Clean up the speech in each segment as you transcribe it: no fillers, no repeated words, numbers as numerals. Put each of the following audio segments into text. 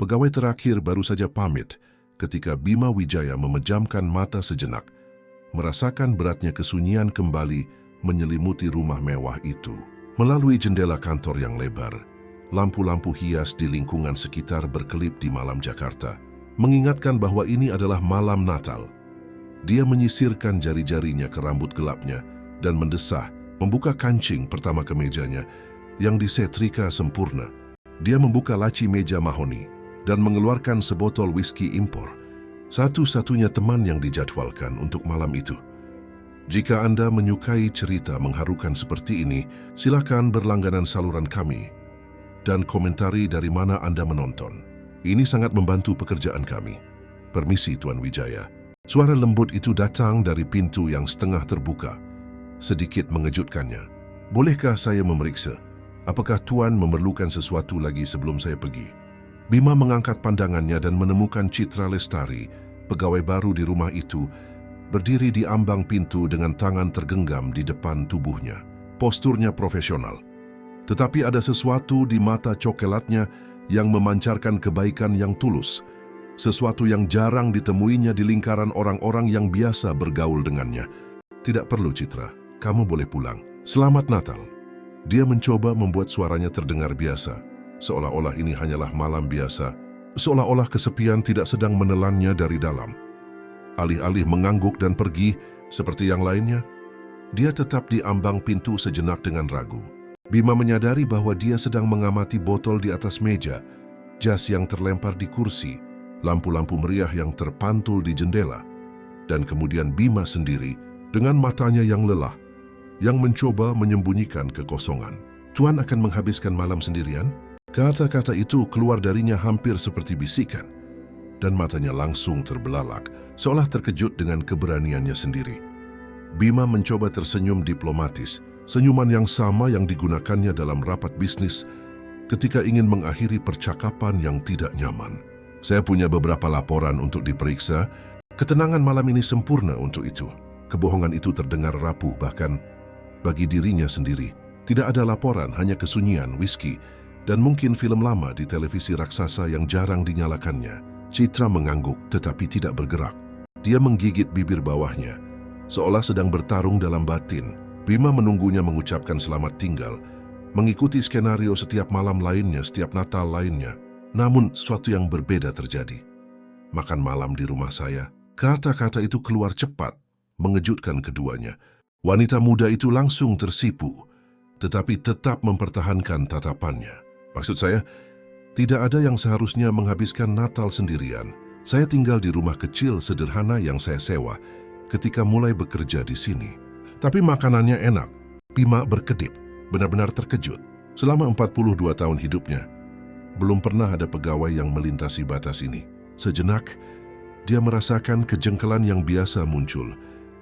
Pegawai terakhir baru saja pamit ketika Bima Wijaya memejamkan mata sejenak, merasakan beratnya kesunyian kembali menyelimuti rumah mewah itu. Melalui jendela kantor yang lebar, lampu-lampu hias di lingkungan sekitar berkelip di malam Jakarta, mengingatkan bahwa ini adalah malam Natal. Dia menyisirkan jari-jarinya ke rambut gelapnya dan mendesah, membuka kancing pertama kemejanya yang disetrika sempurna. Dia membuka laci meja mahoni dan mengeluarkan sebotol whisky impor, satu-satunya teman yang dijadwalkan untuk malam itu. Jika Anda menyukai cerita mengharukan seperti ini, silakan berlangganan saluran kami dan komentari dari mana Anda menonton. Ini sangat membantu pekerjaan kami. Permisi, Tuan Wijaya. Suara lembut itu datang dari pintu yang setengah terbuka, sedikit mengejutkannya. Bolehkah saya memeriksa? Apakah Tuan memerlukan sesuatu lagi sebelum saya pergi? Bima mengangkat pandangannya dan menemukan Citra Lestari, pegawai baru di rumah itu, berdiri di ambang pintu dengan tangan tergenggam di depan tubuhnya. Posturnya profesional. Tetapi ada sesuatu di mata cokelatnya yang memancarkan kebaikan yang tulus. Sesuatu yang jarang ditemuinya di lingkaran orang-orang yang biasa bergaul dengannya. Tidak perlu, Citra. Kamu boleh pulang. Selamat Natal. Dia mencoba membuat suaranya terdengar biasa, seolah-olah ini hanyalah malam biasa, seolah-olah kesepian tidak sedang menelannya dari dalam. Alih-alih mengangguk dan pergi seperti yang lainnya, dia tetap di ambang pintu sejenak dengan ragu. Bima menyadari bahwa dia sedang mengamati botol di atas meja, jas yang terlempar di kursi, lampu-lampu meriah yang terpantul di jendela, dan kemudian Bima sendiri dengan matanya yang lelah, yang mencoba menyembunyikan kekosongan. Tuan akan menghabiskan malam sendirian? Kata-kata itu keluar darinya hampir seperti bisikan, dan matanya langsung terbelalak, seolah terkejut dengan keberaniannya sendiri. Bima mencoba tersenyum diplomatis, senyuman yang sama yang digunakannya dalam rapat bisnis ketika ingin mengakhiri percakapan yang tidak nyaman. Saya punya beberapa laporan untuk diperiksa. Ketenangan malam ini sempurna untuk itu. Kebohongan itu terdengar rapuh bahkan bagi dirinya sendiri. Tidak ada laporan, hanya kesunyian, whisky, dan mungkin film lama di televisi raksasa yang jarang dinyalakannya. Citra mengangguk tetapi tidak bergerak. Dia menggigit bibir bawahnya, seolah sedang bertarung dalam batin. Bima menunggunya mengucapkan selamat tinggal, mengikuti skenario setiap malam lainnya, setiap Natal lainnya. Namun, sesuatu yang berbeda terjadi. Makan malam di rumah saya. Kata-kata itu keluar cepat, mengejutkan keduanya. Wanita muda itu langsung tersipu, tetapi tetap mempertahankan tatapannya. Maksud saya, tidak ada yang seharusnya menghabiskan Natal sendirian. Saya tinggal di rumah kecil sederhana yang saya sewa ketika mulai bekerja di sini. Tapi makanannya enak. Bima berkedip, benar-benar terkejut. Selama 42 tahun hidupnya, belum pernah ada pegawai yang melintasi batas ini. Sejenak, dia merasakan kejengkelan yang biasa muncul,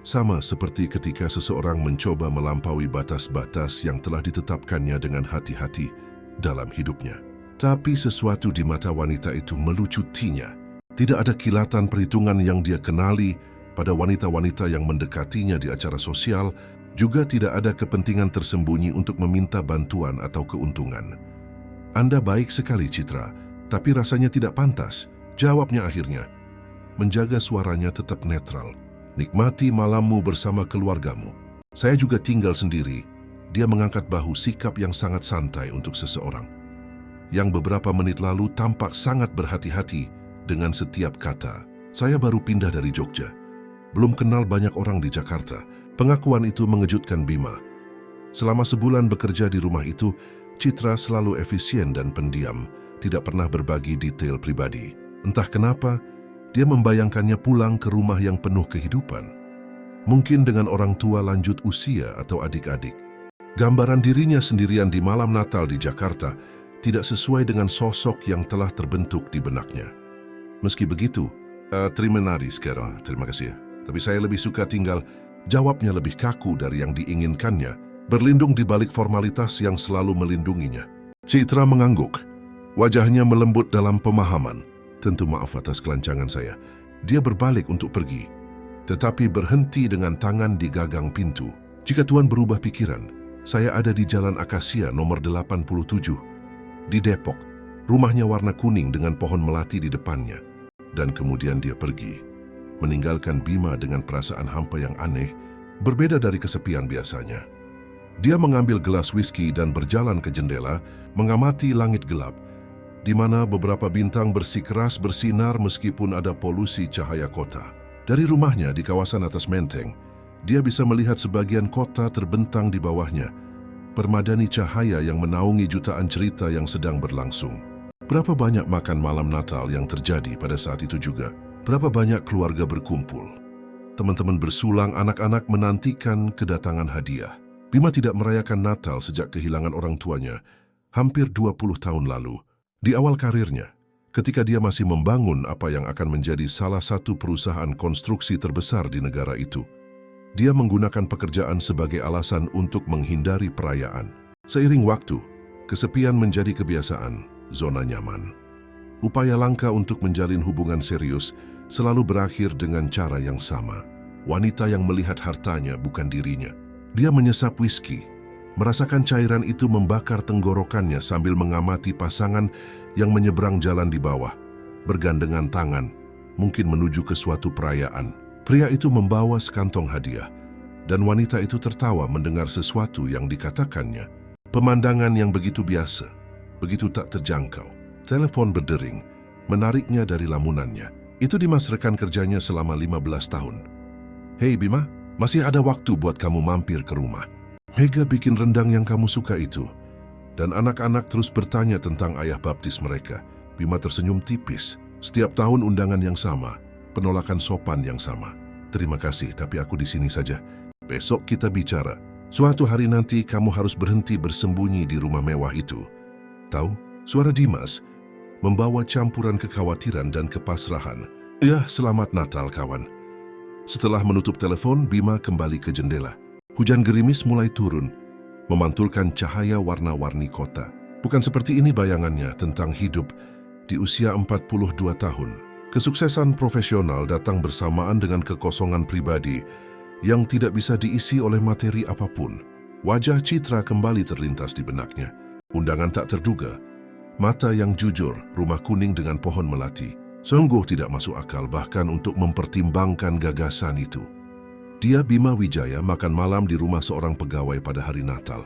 sama seperti ketika seseorang mencoba melampaui batas-batas yang telah ditetapkannya dengan hati-hati dalam hidupnya. Tapi sesuatu di mata wanita itu melucutinya. Tidak ada kilatan perhitungan yang dia kenali pada wanita-wanita yang mendekatinya di acara sosial, juga tidak ada kepentingan tersembunyi untuk meminta bantuan atau keuntungan. Anda baik sekali, Citra, tapi rasanya tidak pantas, jawabnya akhirnya. Menjaga suaranya tetap netral. Nikmati malammu bersama keluargamu. Saya juga tinggal sendiri. Dia mengangkat bahu, sikap yang sangat santai untuk seseorang yang beberapa menit lalu tampak sangat berhati-hati dengan setiap kata. Saya baru pindah dari Jogja. Belum kenal banyak orang di Jakarta. Pengakuan itu mengejutkan Bima. Selama sebulan bekerja di rumah itu, Citra selalu efisien dan pendiam, tidak pernah berbagi detail pribadi. Entah kenapa, dia membayangkannya pulang ke rumah yang penuh kehidupan. Mungkin dengan orang tua lanjut usia atau adik-adik. Gambaran dirinya sendirian di malam Natal di Jakarta tidak sesuai dengan sosok yang telah terbentuk di benaknya. Meski begitu, terima kasih. Tapi saya lebih suka tinggal, jawabnya lebih kaku dari yang diinginkannya, berlindung di balik formalitas yang selalu melindunginya. Citra mengangguk. Wajahnya melembut dalam pemahaman. Tentu maaf atas kelancangan saya. Dia berbalik untuk pergi, tetapi berhenti dengan tangan di gagang pintu. Jika Tuan berubah pikiran, saya ada di Jalan Akasia nomor 87, di Depok. Rumahnya warna kuning dengan pohon melati di depannya. Dan kemudian dia pergi, meninggalkan Bima dengan perasaan hampa yang aneh, berbeda dari kesepian biasanya. Dia mengambil gelas whisky dan berjalan ke jendela, mengamati langit gelap, di mana beberapa bintang bersikeras bersinar meskipun ada polusi cahaya kota. Dari rumahnya di kawasan atas Menteng, dia bisa melihat sebagian kota terbentang di bawahnya, permadani cahaya yang menaungi jutaan cerita yang sedang berlangsung. Berapa banyak makan malam Natal yang terjadi pada saat itu juga? Berapa banyak keluarga berkumpul? Teman-teman bersulang, anak-anak menantikan kedatangan hadiah. Bima tidak merayakan Natal sejak kehilangan orang tuanya, hampir 20 tahun lalu. Di awal karirnya, ketika dia masih membangun apa yang akan menjadi salah satu perusahaan konstruksi terbesar di negara itu, dia menggunakan pekerjaan sebagai alasan untuk menghindari perayaan. Seiring waktu, kesepian menjadi kebiasaan, zona nyaman. Upaya langka untuk menjalin hubungan serius selalu berakhir dengan cara yang sama. Wanita yang melihat hartanya bukan dirinya. Dia menyesap whisky, merasakan cairan itu membakar tenggorokannya sambil mengamati pasangan yang menyeberang jalan di bawah, bergandengan tangan, mungkin menuju ke suatu perayaan. Pria itu membawa sekantong hadiah, dan wanita itu tertawa mendengar sesuatu yang dikatakannya. Pemandangan yang begitu biasa, begitu tak terjangkau. Telepon berdering, menariknya dari lamunannya. Itu Dimas, rekan kerjanya selama 15 tahun. "Hei Bima, masih ada waktu buat kamu mampir ke rumah. Mega bikin rendang yang kamu suka itu." Dan anak-anak terus bertanya tentang ayah baptis mereka. Bima tersenyum tipis. Setiap tahun undangan yang sama, penolakan sopan yang sama. "Terima kasih, tapi aku di sini saja. Besok kita bicara. Suatu hari nanti kamu harus berhenti bersembunyi di rumah mewah itu." Tahu, suara Dimas membawa campuran kekhawatiran dan kepasrahan. "Ya, selamat Natal kawan." Setelah menutup telepon, Bima kembali ke jendela. Hujan gerimis mulai turun, memantulkan cahaya warna-warni kota. Bukan seperti ini bayangannya tentang hidup di usia 42 tahun. Kesuksesan profesional datang bersamaan dengan kekosongan pribadi yang tidak bisa diisi oleh materi apapun. Wajah Citra kembali terlintas di benaknya. Undangan tak terduga, mata yang jujur, rumah kuning dengan pohon melati. Sungguh tidak masuk akal bahkan untuk mempertimbangkan gagasan itu. Dia, Bima Wijaya, makan malam di rumah seorang pegawai pada hari Natal.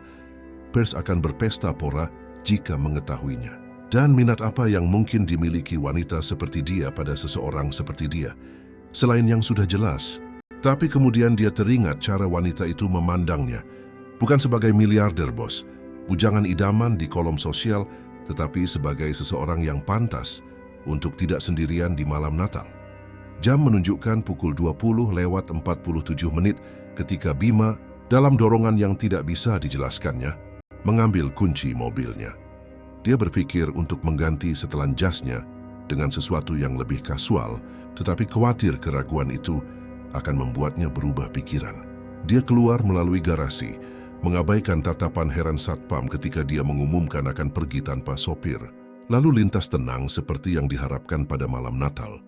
Pers akan berpesta pora jika mengetahuinya. Dan minat apa yang mungkin dimiliki wanita seperti dia pada seseorang seperti dia, selain yang sudah jelas. Tapi kemudian dia teringat cara wanita itu memandangnya. Bukan sebagai miliarder bos, bujangan idaman di kolom sosial, tetapi sebagai seseorang yang pantas untuk tidak sendirian di malam Natal. Jam menunjukkan pukul 20:47 ketika Bima, dalam dorongan yang tidak bisa dijelaskannya, mengambil kunci mobilnya. Dia berpikir untuk mengganti setelan jasnya dengan sesuatu yang lebih kasual, tetapi khawatir keraguan itu akan membuatnya berubah pikiran. Dia keluar melalui garasi, mengabaikan tatapan heran satpam ketika dia mengumumkan akan pergi tanpa sopir. Lalu lintas tenang seperti yang diharapkan pada malam Natal.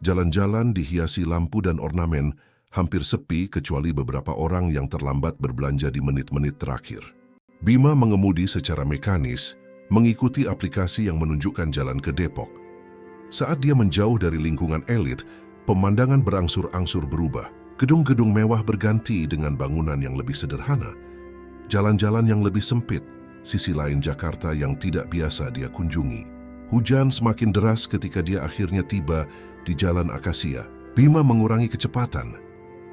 Jalan-jalan dihiasi lampu dan ornamen, hampir sepi kecuali beberapa orang yang terlambat berbelanja di menit-menit terakhir. Bima mengemudi secara mekanis, mengikuti aplikasi yang menunjukkan jalan ke Depok. Saat dia menjauh dari lingkungan elit, pemandangan berangsur-angsur berubah. Gedung-gedung mewah berganti dengan bangunan yang lebih sederhana. Jalan-jalan yang lebih sempit, sisi lain Jakarta yang tidak biasa dia kunjungi. Hujan semakin deras ketika dia akhirnya tiba di Jalan Akasia. Bima mengurangi kecepatan,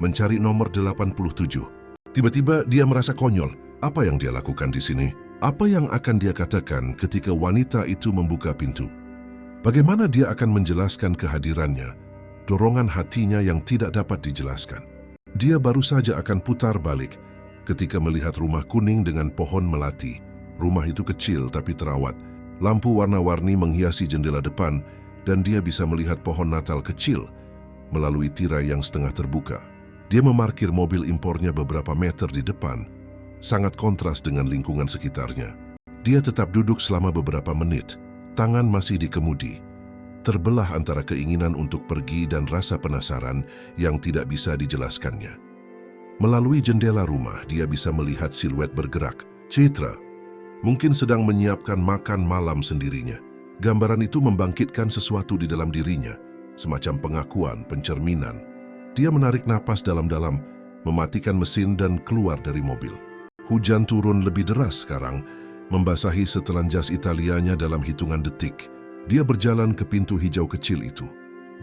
mencari nomor 87. Tiba-tiba dia merasa konyol. Apa yang dia lakukan di sini? Apa yang akan dia katakan ketika wanita itu membuka pintu? Bagaimana dia akan menjelaskan kehadirannya, dorongan hatinya yang tidak dapat dijelaskan? Dia baru saja akan putar balik ketika melihat rumah kuning dengan pohon melati. Rumah itu kecil tapi terawat. Lampu warna-warni menghiasi jendela depan dan dia bisa melihat pohon Natal kecil melalui tirai yang setengah terbuka. Dia memarkir mobil impornya beberapa meter di depan, sangat kontras dengan lingkungan sekitarnya. Dia tetap duduk selama beberapa menit, tangan masih di kemudi, terbelah antara keinginan untuk pergi dan rasa penasaran yang tidak bisa dijelaskannya. Melalui jendela rumah, dia bisa melihat siluet bergerak. Citra mungkin sedang menyiapkan makan malam sendirinya. Gambaran itu membangkitkan sesuatu di dalam dirinya, semacam pengakuan, pencerminan. Dia menarik napas dalam-dalam, mematikan mesin dan keluar dari mobil. Hujan turun lebih deras sekarang, membasahi setelan jas Italianya dalam hitungan detik. Dia berjalan ke pintu hijau kecil itu,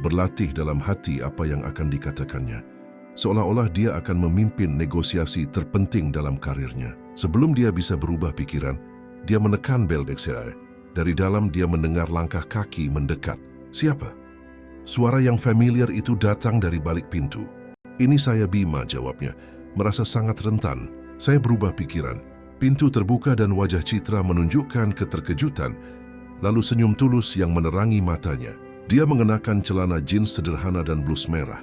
berlatih dalam hati apa yang akan dikatakannya. Seolah-olah dia akan memimpin negosiasi terpenting dalam karirnya. Sebelum dia bisa berubah pikiran, dia menekan bel exit. Dari dalam dia mendengar langkah kaki mendekat. Siapa? Suara yang familiar itu datang dari balik pintu. "Ini saya, Bima," jawabnya. Merasa sangat rentan, saya berubah pikiran. Pintu terbuka dan wajah Citra menunjukkan keterkejutan, lalu senyum tulus yang menerangi matanya. Dia mengenakan celana jeans sederhana dan blus merah.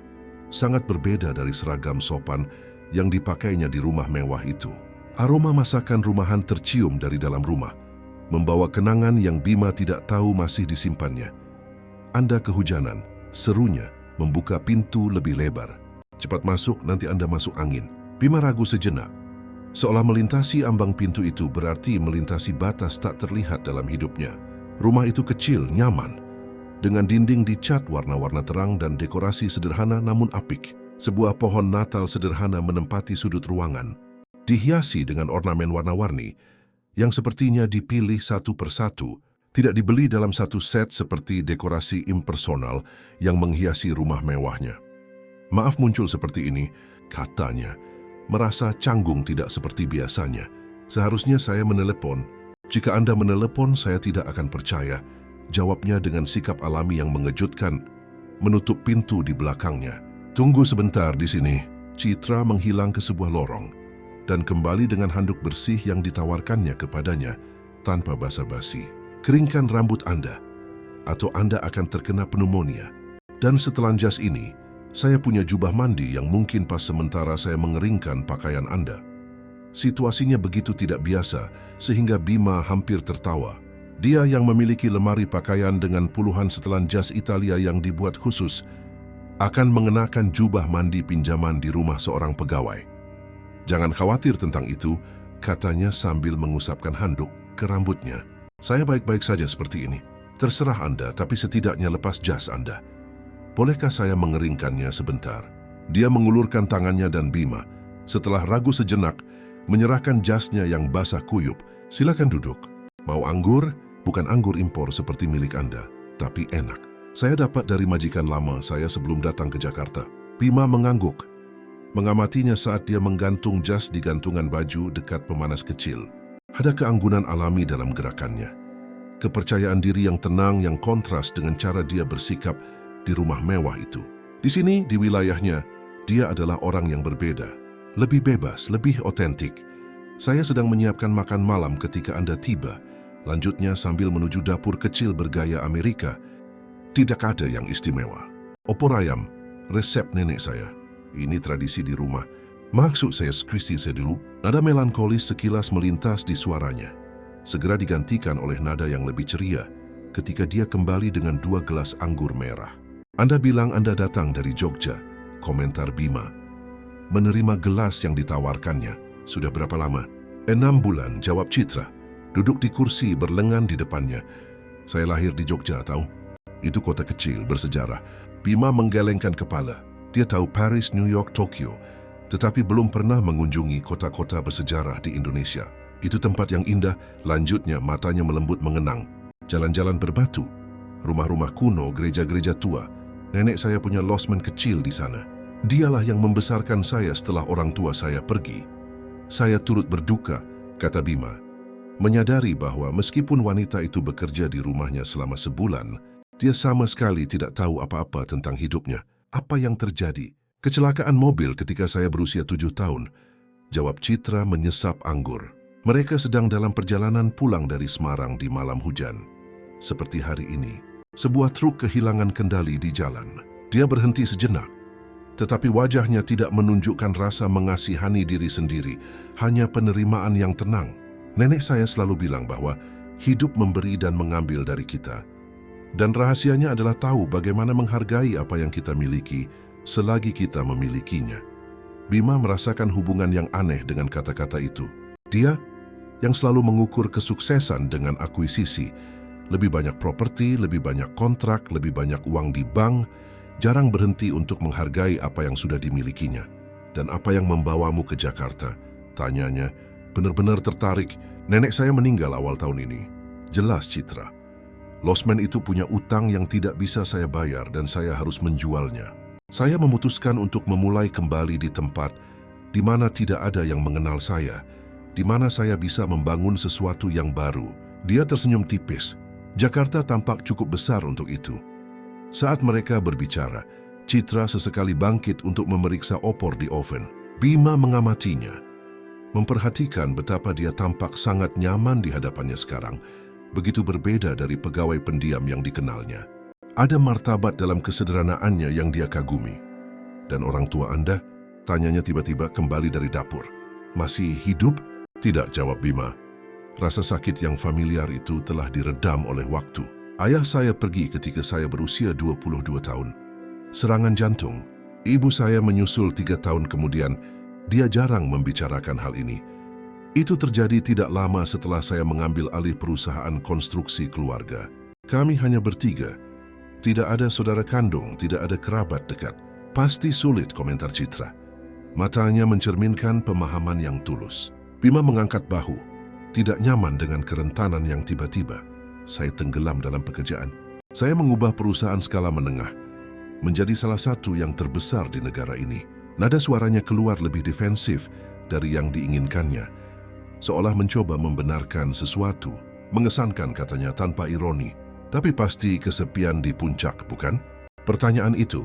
Sangat berbeda dari seragam sopan yang dipakainya di rumah mewah itu. Aroma masakan rumahan tercium dari dalam rumah, membawa kenangan yang Bima tidak tahu masih disimpannya. "Anda kehujanan," serunya, membuka pintu lebih lebar. "Cepat masuk, nanti Anda masuk angin." Bima ragu sejenak. Seolah melintasi ambang pintu itu berarti melintasi batas tak terlihat dalam hidupnya. Rumah itu kecil, nyaman, dengan dinding dicat warna-warna terang dan dekorasi sederhana namun apik. Sebuah pohon Natal sederhana menempati sudut ruangan, dihiasi dengan ornamen warna-warni yang sepertinya dipilih satu persatu, tidak dibeli dalam satu set seperti dekorasi impersonal yang menghiasi rumah mewahnya. "Maaf muncul seperti ini," katanya, merasa canggung tidak seperti biasanya. "Seharusnya saya menelepon." "Jika Anda menelepon, saya tidak akan percaya," jawabnya dengan sikap alami yang mengejutkan, menutup pintu di belakangnya. "Tunggu sebentar di sini." Citra menghilang ke sebuah lorong dan kembali dengan handuk bersih yang ditawarkannya kepadanya tanpa basa-basi. "Keringkan rambut Anda, atau Anda akan terkena pneumonia. Dan setelan jas ini, saya punya jubah mandi yang mungkin pas sementara saya mengeringkan pakaian Anda." Situasinya begitu tidak biasa, sehingga Bima hampir tertawa. Dia yang memiliki lemari pakaian dengan puluhan setelan jas Italia yang dibuat khusus, akan mengenakan jubah mandi pinjaman di rumah seorang pegawai. "Jangan khawatir tentang itu," katanya sambil mengusapkan handuk ke rambutnya. "Saya baik-baik saja seperti ini. Terserah Anda, tapi setidaknya lepas jas Anda. Bolehkah saya mengeringkannya sebentar?" Dia mengulurkan tangannya dan Bima, setelah ragu sejenak, menyerahkan jasnya yang basah kuyup. "Silakan duduk. Mau anggur? Bukan anggur impor seperti milik Anda, tapi enak. Saya dapat dari majikan lama saya sebelum datang ke Jakarta." Bima mengangguk, mengamatinya saat dia menggantung jas di gantungan baju dekat pemanas kecil. Ada keanggunan alami dalam gerakannya. Kepercayaan diri yang tenang yang kontras dengan cara dia bersikap di rumah mewah itu. Di sini, di wilayahnya, dia adalah orang yang berbeda. Lebih bebas, lebih otentik. "Saya sedang menyiapkan makan malam ketika Anda tiba," lanjutnya sambil menuju dapur kecil bergaya Amerika. "Tidak ada yang istimewa. Opor ayam, resep nenek saya. Ini tradisi di rumah. Maksud saya skripsi saya dulu." Nada melankolis sekilas melintas di suaranya, segera digantikan oleh nada yang lebih ceria ketika dia kembali dengan 2 gelas anggur merah. "Anda bilang Anda datang dari Jogja," komentar Bima, menerima gelas yang ditawarkannya. "Sudah berapa lama?" 6 bulan, jawab Citra, duduk di kursi berlengan di depannya. "Saya lahir di Jogja, tahu? Itu kota kecil, bersejarah." Bima menggelengkan kepala. Dia tahu Paris, New York, Tokyo, tetapi belum pernah mengunjungi kota-kota bersejarah di Indonesia. "Itu tempat yang indah," lanjutnya, matanya melembut mengenang. "Jalan-jalan berbatu, rumah-rumah kuno, gereja-gereja tua. Nenek saya punya losmen kecil di sana. Dialah yang membesarkan saya setelah orang tua saya pergi." "Saya turut berduka," kata Bima, menyadari bahwa meskipun wanita itu bekerja di rumahnya selama sebulan, dia sama sekali tidak tahu apa-apa tentang hidupnya. "Apa yang terjadi?" "Kecelakaan mobil ketika saya berusia 7 tahun, jawab Citra menyesap anggur. Mereka sedang dalam perjalanan pulang dari Semarang di malam hujan. Seperti hari ini, sebuah truk kehilangan kendali di jalan. Dia berhenti sejenak, tetapi wajahnya tidak menunjukkan rasa mengasihani diri sendiri, hanya penerimaan yang tenang. "Nenek saya selalu bilang bahwa hidup memberi dan mengambil dari kita. Dan rahasianya adalah tahu bagaimana menghargai apa yang kita miliki selagi kita memilikinya." Bima merasakan hubungan yang aneh dengan kata-kata itu. Dia yang selalu mengukur kesuksesan dengan akuisisi, Lebih banyak properti, lebih banyak kontrak, lebih banyak uang di bank, jarang berhenti untuk menghargai apa yang sudah dimilikinya. Dan apa yang membawamu ke Jakarta? Tanyanya, benar-benar tertarik. Nenek saya meninggal awal tahun ini. Jelas, Citra. Losmen itu punya utang yang tidak bisa saya bayar dan saya harus menjualnya. Saya memutuskan untuk memulai kembali di tempat di mana tidak ada yang mengenal saya, di mana saya bisa membangun sesuatu yang baru. Dia tersenyum tipis. Jakarta tampak cukup besar untuk itu. Saat mereka berbicara, Citra sesekali bangkit untuk memeriksa opor di oven. Bima mengamatinya, memperhatikan betapa dia tampak sangat nyaman di hadapannya sekarang, begitu berbeda dari pegawai pendiam yang dikenalnya. Ada martabat dalam kesederhanaannya yang dia kagumi. Dan orang tua Anda? Tanyanya tiba-tiba kembali dari dapur. Masih hidup? Tidak, jawab Bima. Rasa sakit yang familiar itu telah diredam oleh waktu. Ayah saya pergi ketika saya berusia 22 tahun. Serangan jantung. Ibu saya menyusul 3 tahun kemudian. Dia jarang membicarakan hal ini. Itu terjadi tidak lama setelah saya mengambil alih perusahaan konstruksi keluarga. Kami hanya bertiga. Tidak ada saudara kandung, tidak ada kerabat dekat. Pasti sulit, komentar Citra. Matanya mencerminkan pemahaman yang tulus. Bima mengangkat bahu. Tidak nyaman dengan kerentanan yang tiba-tiba. Saya tenggelam dalam pekerjaan. Saya mengubah perusahaan skala menengah menjadi salah satu yang terbesar di negara ini. Nada suaranya keluar lebih defensif dari yang diinginkannya, seolah mencoba membenarkan sesuatu. Mengesankan, katanya tanpa ironi. Tapi pasti kesepian di puncak, bukan? Pertanyaan itu,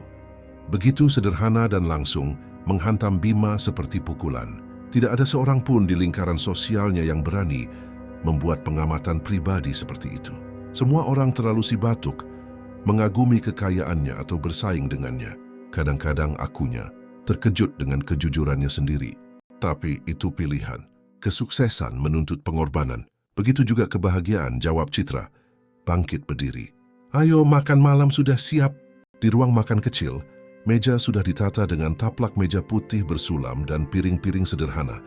begitu sederhana dan langsung, menghantam Bima seperti pukulan. Tidak ada seorang pun di lingkaran sosialnya yang berani membuat pengamatan pribadi seperti itu. Semua orang terlalu sibatuk, mengagumi kekayaannya atau bersaing dengannya. Kadang-kadang akunya terkejut dengan kejujurannya sendiri. Tapi itu pilihan. Kesuksesan menuntut pengorbanan. Begitu juga kebahagiaan, jawab Citra. Bangkit berdiri. Ayo, makan malam sudah siap. Di ruang makan kecil, meja sudah ditata dengan taplak meja putih bersulam dan piring-piring sederhana,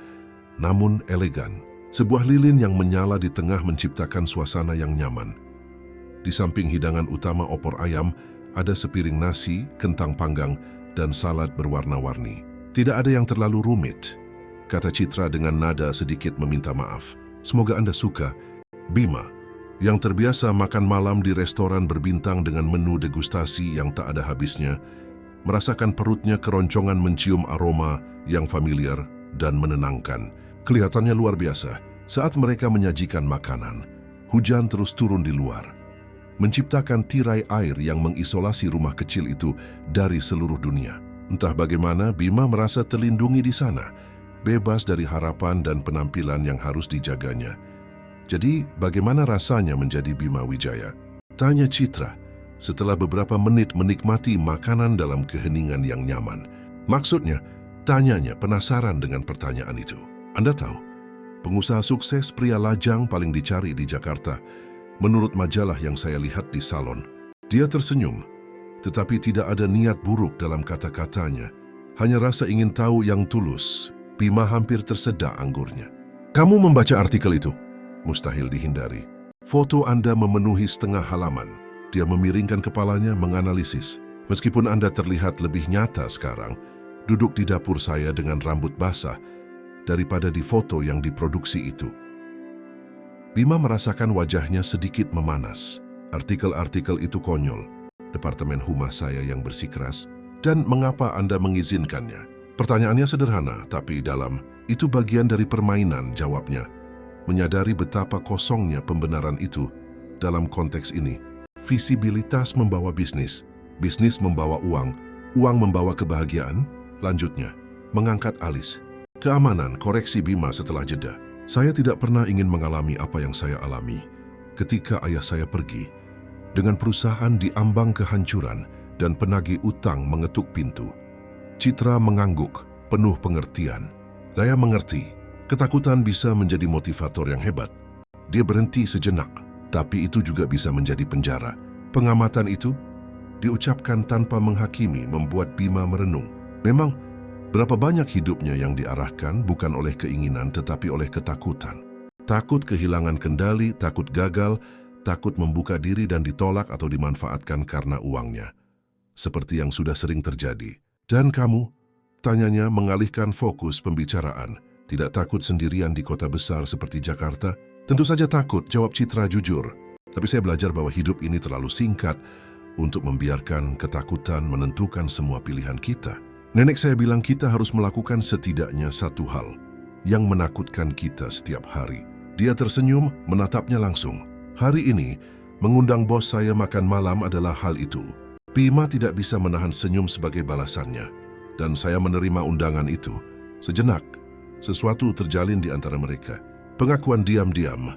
namun elegan. Sebuah lilin yang menyala di tengah menciptakan suasana yang nyaman. Di samping hidangan utama opor ayam, ada sepiring nasi, kentang panggang, dan salad berwarna-warni. Tidak ada yang terlalu rumit, kata Citra dengan nada sedikit meminta maaf. Semoga Anda suka. Bima, yang terbiasa makan malam di restoran berbintang dengan menu degustasi yang tak ada habisnya, merasakan perutnya keroncongan mencium aroma yang familiar dan menenangkan. Kelihatannya luar biasa. Saat mereka menyajikan makanan, hujan terus turun di luar, menciptakan tirai air yang mengisolasi rumah kecil itu dari seluruh dunia. Entah bagaimana, Bima merasa terlindungi di sana, bebas dari harapan dan penampilan yang harus dijaganya. Jadi, bagaimana rasanya menjadi Bima Wijaya? Tanya Citra setelah beberapa menit menikmati makanan dalam keheningan yang nyaman. Maksudnya, tanyanya penasaran dengan pertanyaan itu. Anda tahu, pengusaha sukses pria lajang paling dicari di Jakarta, menurut majalah yang saya lihat di salon. Dia tersenyum, tetapi tidak ada niat buruk dalam kata-katanya. Hanya rasa ingin tahu yang tulus. Bima hampir tersedak anggurnya. Kamu membaca artikel itu? Mustahil dihindari. Foto Anda memenuhi setengah halaman. Dia memiringkan kepalanya menganalisis. Meskipun Anda terlihat lebih nyata sekarang, duduk di dapur saya dengan rambut basah, daripada di foto yang diproduksi itu. Bima merasakan wajahnya sedikit memanas. Artikel-artikel itu konyol. Departemen Humas saya yang bersikeras. Dan mengapa Anda mengizinkannya? Pertanyaannya sederhana, tapi dalam. Itu bagian dari permainan, jawabnya. Menyadari betapa kosongnya pembenaran itu dalam konteks ini. Visibilitas membawa bisnis, bisnis membawa uang, uang membawa kebahagiaan. Lanjutnya, mengangkat alis. Keamanan, koreksi Bima setelah jeda. Saya tidak pernah ingin mengalami apa yang saya alami ketika ayah saya pergi. Dengan perusahaan di ambang kehancuran dan penagih utang mengetuk pintu. Citra mengangguk, penuh pengertian. Saya mengerti. Ketakutan bisa menjadi motivator yang hebat. Dia berhenti sejenak, tapi itu juga bisa menjadi penjara. Pengamatan itu diucapkan tanpa menghakimi, membuat Bima merenung. Memang, berapa banyak hidupnya yang diarahkan bukan oleh keinginan tetapi oleh ketakutan. Takut kehilangan kendali, takut gagal, takut membuka diri dan ditolak atau dimanfaatkan karena uangnya. Seperti yang sudah sering terjadi. Dan kamu? Tanyanya mengalihkan fokus pembicaraan. Tidak takut sendirian di kota besar seperti Jakarta? Tentu saja takut, jawab Citra jujur. Tapi saya belajar bahwa hidup ini terlalu singkat untuk membiarkan ketakutan menentukan semua pilihan kita. Nenek saya bilang kita harus melakukan setidaknya satu hal yang menakutkan kita setiap hari. Dia tersenyum, menatapnya langsung. Hari ini, mengundang bos saya makan malam adalah hal itu. Bima tidak bisa menahan senyum sebagai balasannya. Dan saya menerima undangan itu. Sejenak, sesuatu terjalin di antara mereka. Pengakuan diam-diam,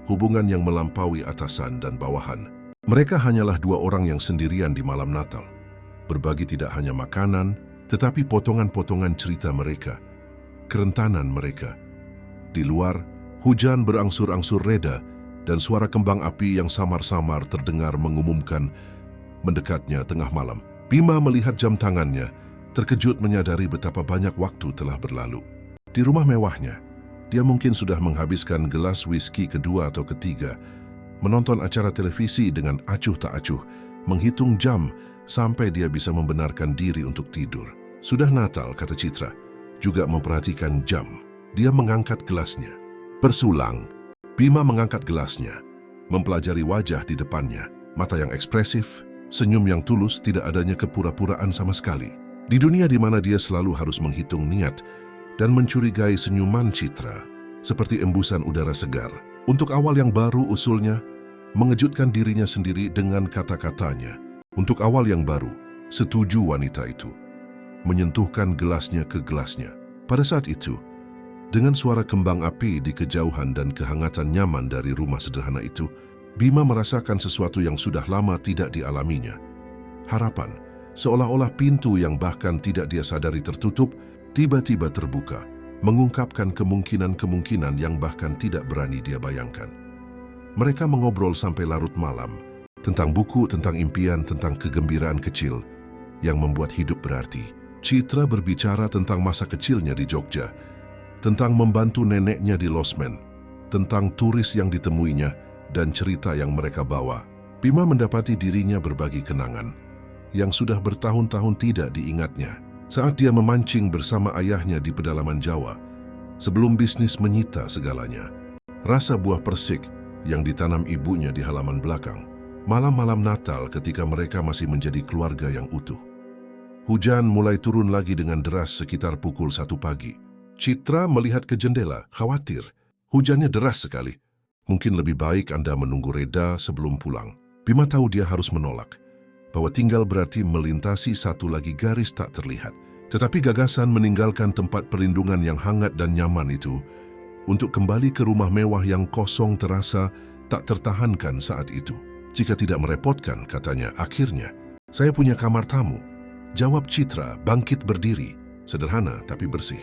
hubungan yang melampaui atasan dan bawahan. Mereka hanyalah dua orang yang sendirian di malam Natal. Berbagi tidak hanya makanan, tetapi potongan-potongan cerita mereka, kerentanan mereka. Di luar, hujan berangsur-angsur reda dan suara kembang api yang samar-samar terdengar mengumumkan mendekatnya tengah malam. Bima melihat jam tangannya, terkejut menyadari betapa banyak waktu telah berlalu. Di rumah mewahnya, dia mungkin sudah menghabiskan gelas whisky kedua atau ketiga, menonton acara televisi dengan acuh tak acuh, menghitung jam sampai dia bisa membenarkan diri untuk tidur. Sudah Natal, kata Citra, juga memperhatikan jam. Dia mengangkat gelasnya. Bersulang, Bima mengangkat gelasnya, mempelajari wajah di depannya, mata yang ekspresif, senyum yang tulus, tidak adanya kepura-puraan sama sekali. Di dunia di mana dia selalu harus menghitung niat dan mencurigai senyuman Citra, seperti embusan udara segar. Untuk awal yang baru usulnya, mengejutkan dirinya sendiri dengan kata-katanya. Untuk awal yang baru, setuju wanita itu. Menyentuhkan gelasnya ke gelasnya. Pada saat itu, dengan suara kembang api di kejauhan dan kehangatan nyaman dari rumah sederhana itu, Bima merasakan sesuatu yang sudah lama tidak dialaminya. Harapan, seolah-olah pintu yang bahkan tidak dia sadari tertutup, tiba-tiba terbuka, mengungkapkan kemungkinan-kemungkinan yang bahkan tidak berani dia bayangkan. Mereka mengobrol sampai larut malam, tentang buku, tentang impian, tentang kegembiraan kecil yang membuat hidup berarti. Citra berbicara tentang masa kecilnya di Jogja, tentang membantu neneknya di losmen, tentang turis yang ditemuinya, dan cerita yang mereka bawa. Bima mendapati dirinya berbagi kenangan yang sudah bertahun-tahun tidak diingatnya. Saat dia memancing bersama ayahnya di pedalaman Jawa, sebelum bisnis menyita segalanya. Rasa buah persik yang ditanam ibunya di halaman belakang. Malam-malam Natal ketika mereka masih menjadi keluarga yang utuh. Hujan mulai turun lagi dengan deras sekitar pukul 1 pagi. Citra melihat ke jendela, khawatir. Hujannya deras sekali. Mungkin lebih baik Anda menunggu reda sebelum pulang. Bima tahu dia harus menolak, bahwa tinggal berarti melintasi satu lagi garis tak terlihat. Tetapi gagasan meninggalkan tempat perlindungan yang hangat dan nyaman itu untuk kembali ke rumah mewah yang kosong terasa tak tertahankan saat itu. Jika tidak merepotkan, katanya, akhirnya, saya punya kamar tamu. Jawab Citra, bangkit berdiri, sederhana tapi bersih.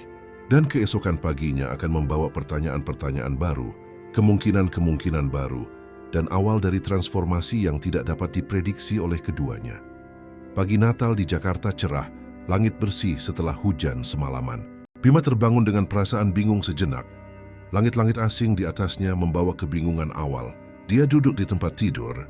Dan keesokan paginya akan membawa pertanyaan-pertanyaan baru, kemungkinan-kemungkinan baru, dan awal dari transformasi yang tidak dapat diprediksi oleh keduanya. Pagi Natal di Jakarta cerah, langit bersih setelah hujan semalaman. Bima terbangun dengan perasaan bingung sejenak. Langit-langit asing di atasnya membawa kebingungan awal. Dia duduk di tempat tidur.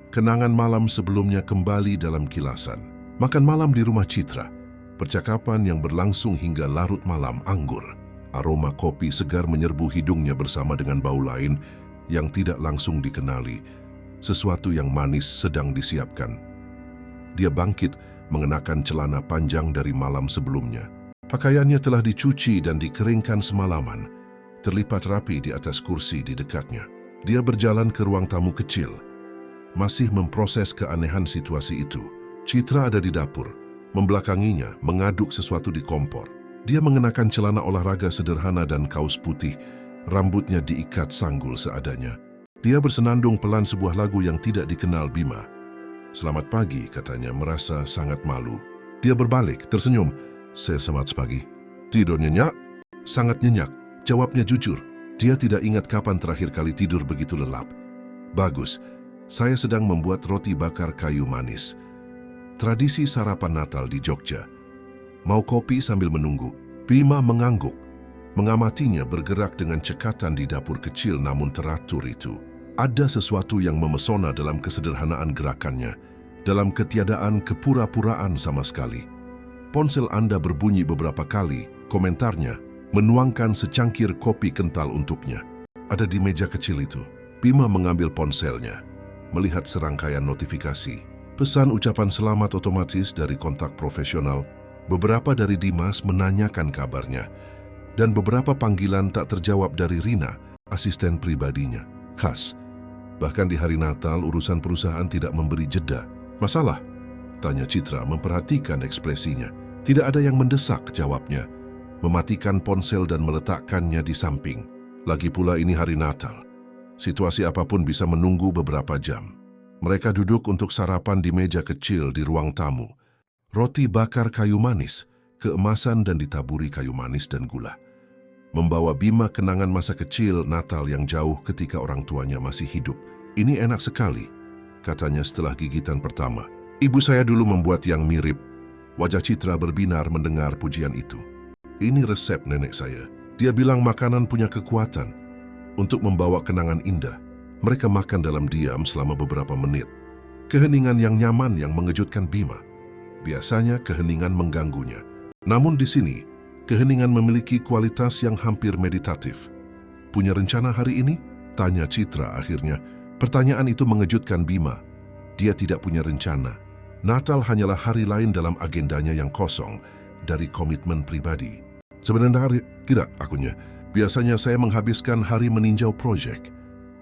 Kenangan malam sebelumnya kembali dalam kilasan. Makan malam di rumah Citra. Percakapan yang berlangsung hingga larut malam anggur. Aroma kopi segar menyerbu hidungnya bersama dengan bau lain yang tidak langsung dikenali. Sesuatu yang manis sedang disiapkan. Dia bangkit mengenakan celana panjang dari malam sebelumnya. Pakaiannya telah dicuci dan dikeringkan semalaman, terlipat rapi di atas kursi di dekatnya. Dia berjalan ke ruang tamu kecil, masih memproses keanehan situasi itu. Citra ada di dapur, membelakanginya, mengaduk sesuatu di kompor. Dia mengenakan celana olahraga sederhana dan kaos putih, rambutnya diikat sanggul seadanya. Dia bersenandung pelan sebuah lagu yang tidak dikenal Bima. Selamat pagi, katanya, merasa sangat malu. Dia berbalik, tersenyum. Saya selamat pagi. Tidur nyenyak? Sangat nyenyak, jawabnya jujur. Dia tidak ingat kapan terakhir kali tidur begitu lelap. Bagus, saya sedang membuat roti bakar kayu manis. Tradisi sarapan Natal di Jogja. Mau kopi sambil menunggu? Bima mengangguk, mengamatinya bergerak dengan cekatan di dapur kecil namun teratur itu. Ada sesuatu yang memesona dalam kesederhanaan gerakannya, dalam ketiadaan kepura-puraan sama sekali. Ponsel Anda berbunyi beberapa kali, komentarnya menuangkan secangkir kopi kental untuknya. Ada di meja kecil itu. Bima mengambil ponselnya, melihat serangkaian notifikasi. Pesan ucapan selamat otomatis dari kontak profesional, beberapa dari Dimas menanyakan kabarnya, dan beberapa panggilan tak terjawab dari Rina, asisten pribadinya. Khas. Bahkan di hari Natal, urusan perusahaan tidak memberi jeda. Masalah? Tanya Citra memperhatikan ekspresinya. Tidak ada yang mendesak, jawabnya. Mematikan ponsel dan meletakkannya di samping. Lagi pula ini hari Natal. Situasi apapun bisa menunggu beberapa jam. Mereka duduk untuk sarapan di meja kecil di ruang tamu. Roti bakar kayu manis, keemasan dan ditaburi kayu manis dan gula. Membawa Bima kenangan masa kecil Natal yang jauh ketika orang tuanya masih hidup. Ini enak sekali, katanya setelah gigitan pertama. Ibu saya dulu membuat yang mirip. Wajah Citra berbinar mendengar pujian itu. Ini resep nenek saya. Dia bilang makanan punya kekuatan untuk membawa kenangan indah. Mereka makan dalam diam selama beberapa menit. Keheningan yang nyaman yang mengejutkan Bima. Biasanya keheningan mengganggunya. Namun di sini, keheningan memiliki kualitas yang hampir meditatif. Punya rencana hari ini? Tanya Citra akhirnya. Pertanyaan itu mengejutkan Bima. Dia tidak punya rencana. Natal hanyalah hari lain dalam agendanya yang kosong dari komitmen pribadi. Sebenarnya tidak akunya. Biasanya saya menghabiskan hari meninjau proyek,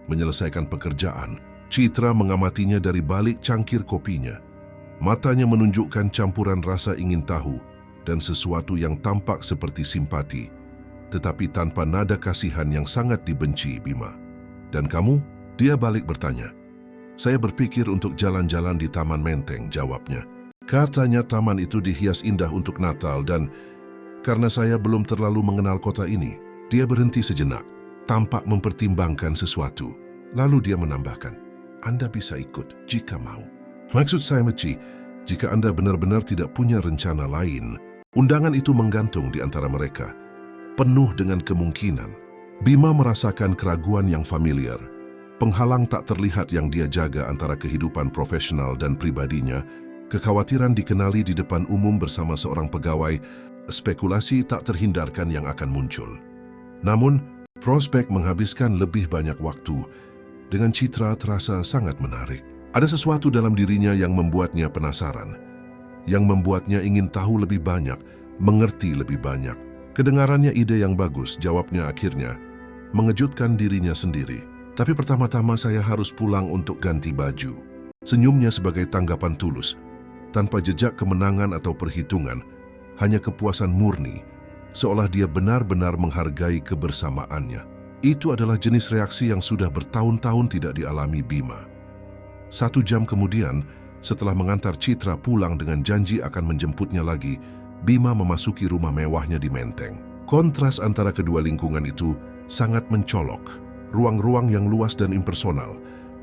menyelesaikan pekerjaan. Citra mengamatinya dari balik cangkir kopinya. Matanya menunjukkan campuran rasa ingin tahu dan sesuatu yang tampak seperti simpati, tetapi tanpa nada kasihan yang sangat dibenci Bima. Dan kamu? Dia balik bertanya. Saya berpikir untuk jalan-jalan di Taman Menteng, jawabnya. Katanya taman itu dihias indah untuk Natal dan karena saya belum terlalu mengenal kota ini. Dia berhenti sejenak, tampak mempertimbangkan sesuatu. Lalu dia menambahkan, Anda bisa ikut jika mau. Maksud saya, Meci, jika Anda benar-benar tidak punya rencana lain. Undangan itu menggantung di antara mereka, penuh dengan kemungkinan. Bima merasakan keraguan yang familiar, penghalang tak terlihat yang dia jaga antara kehidupan profesional dan pribadinya, kekhawatiran dikenali di depan umum bersama seorang pegawai, spekulasi tak terhindarkan yang akan muncul. Namun, prospek menghabiskan lebih banyak waktu dengan Citra terasa sangat menarik. Ada sesuatu dalam dirinya yang membuatnya penasaran, yang membuatnya ingin tahu lebih banyak, mengerti lebih banyak. Kedengarannya ide yang bagus, jawabnya akhirnya, mengejutkan dirinya sendiri. Tapi pertama-tama saya harus pulang untuk ganti baju. Senyumnya sebagai tanggapan tulus, tanpa jejak kemenangan atau perhitungan, hanya kepuasan murni, seolah dia benar-benar menghargai kebersamaannya. Itu adalah jenis reaksi yang sudah bertahun-tahun tidak dialami Bima. 1 jam kemudian, setelah mengantar Citra pulang dengan janji akan menjemputnya lagi, Bima memasuki rumah mewahnya di Menteng. Kontras antara kedua lingkungan itu sangat mencolok. Ruang-ruang yang luas dan impersonal,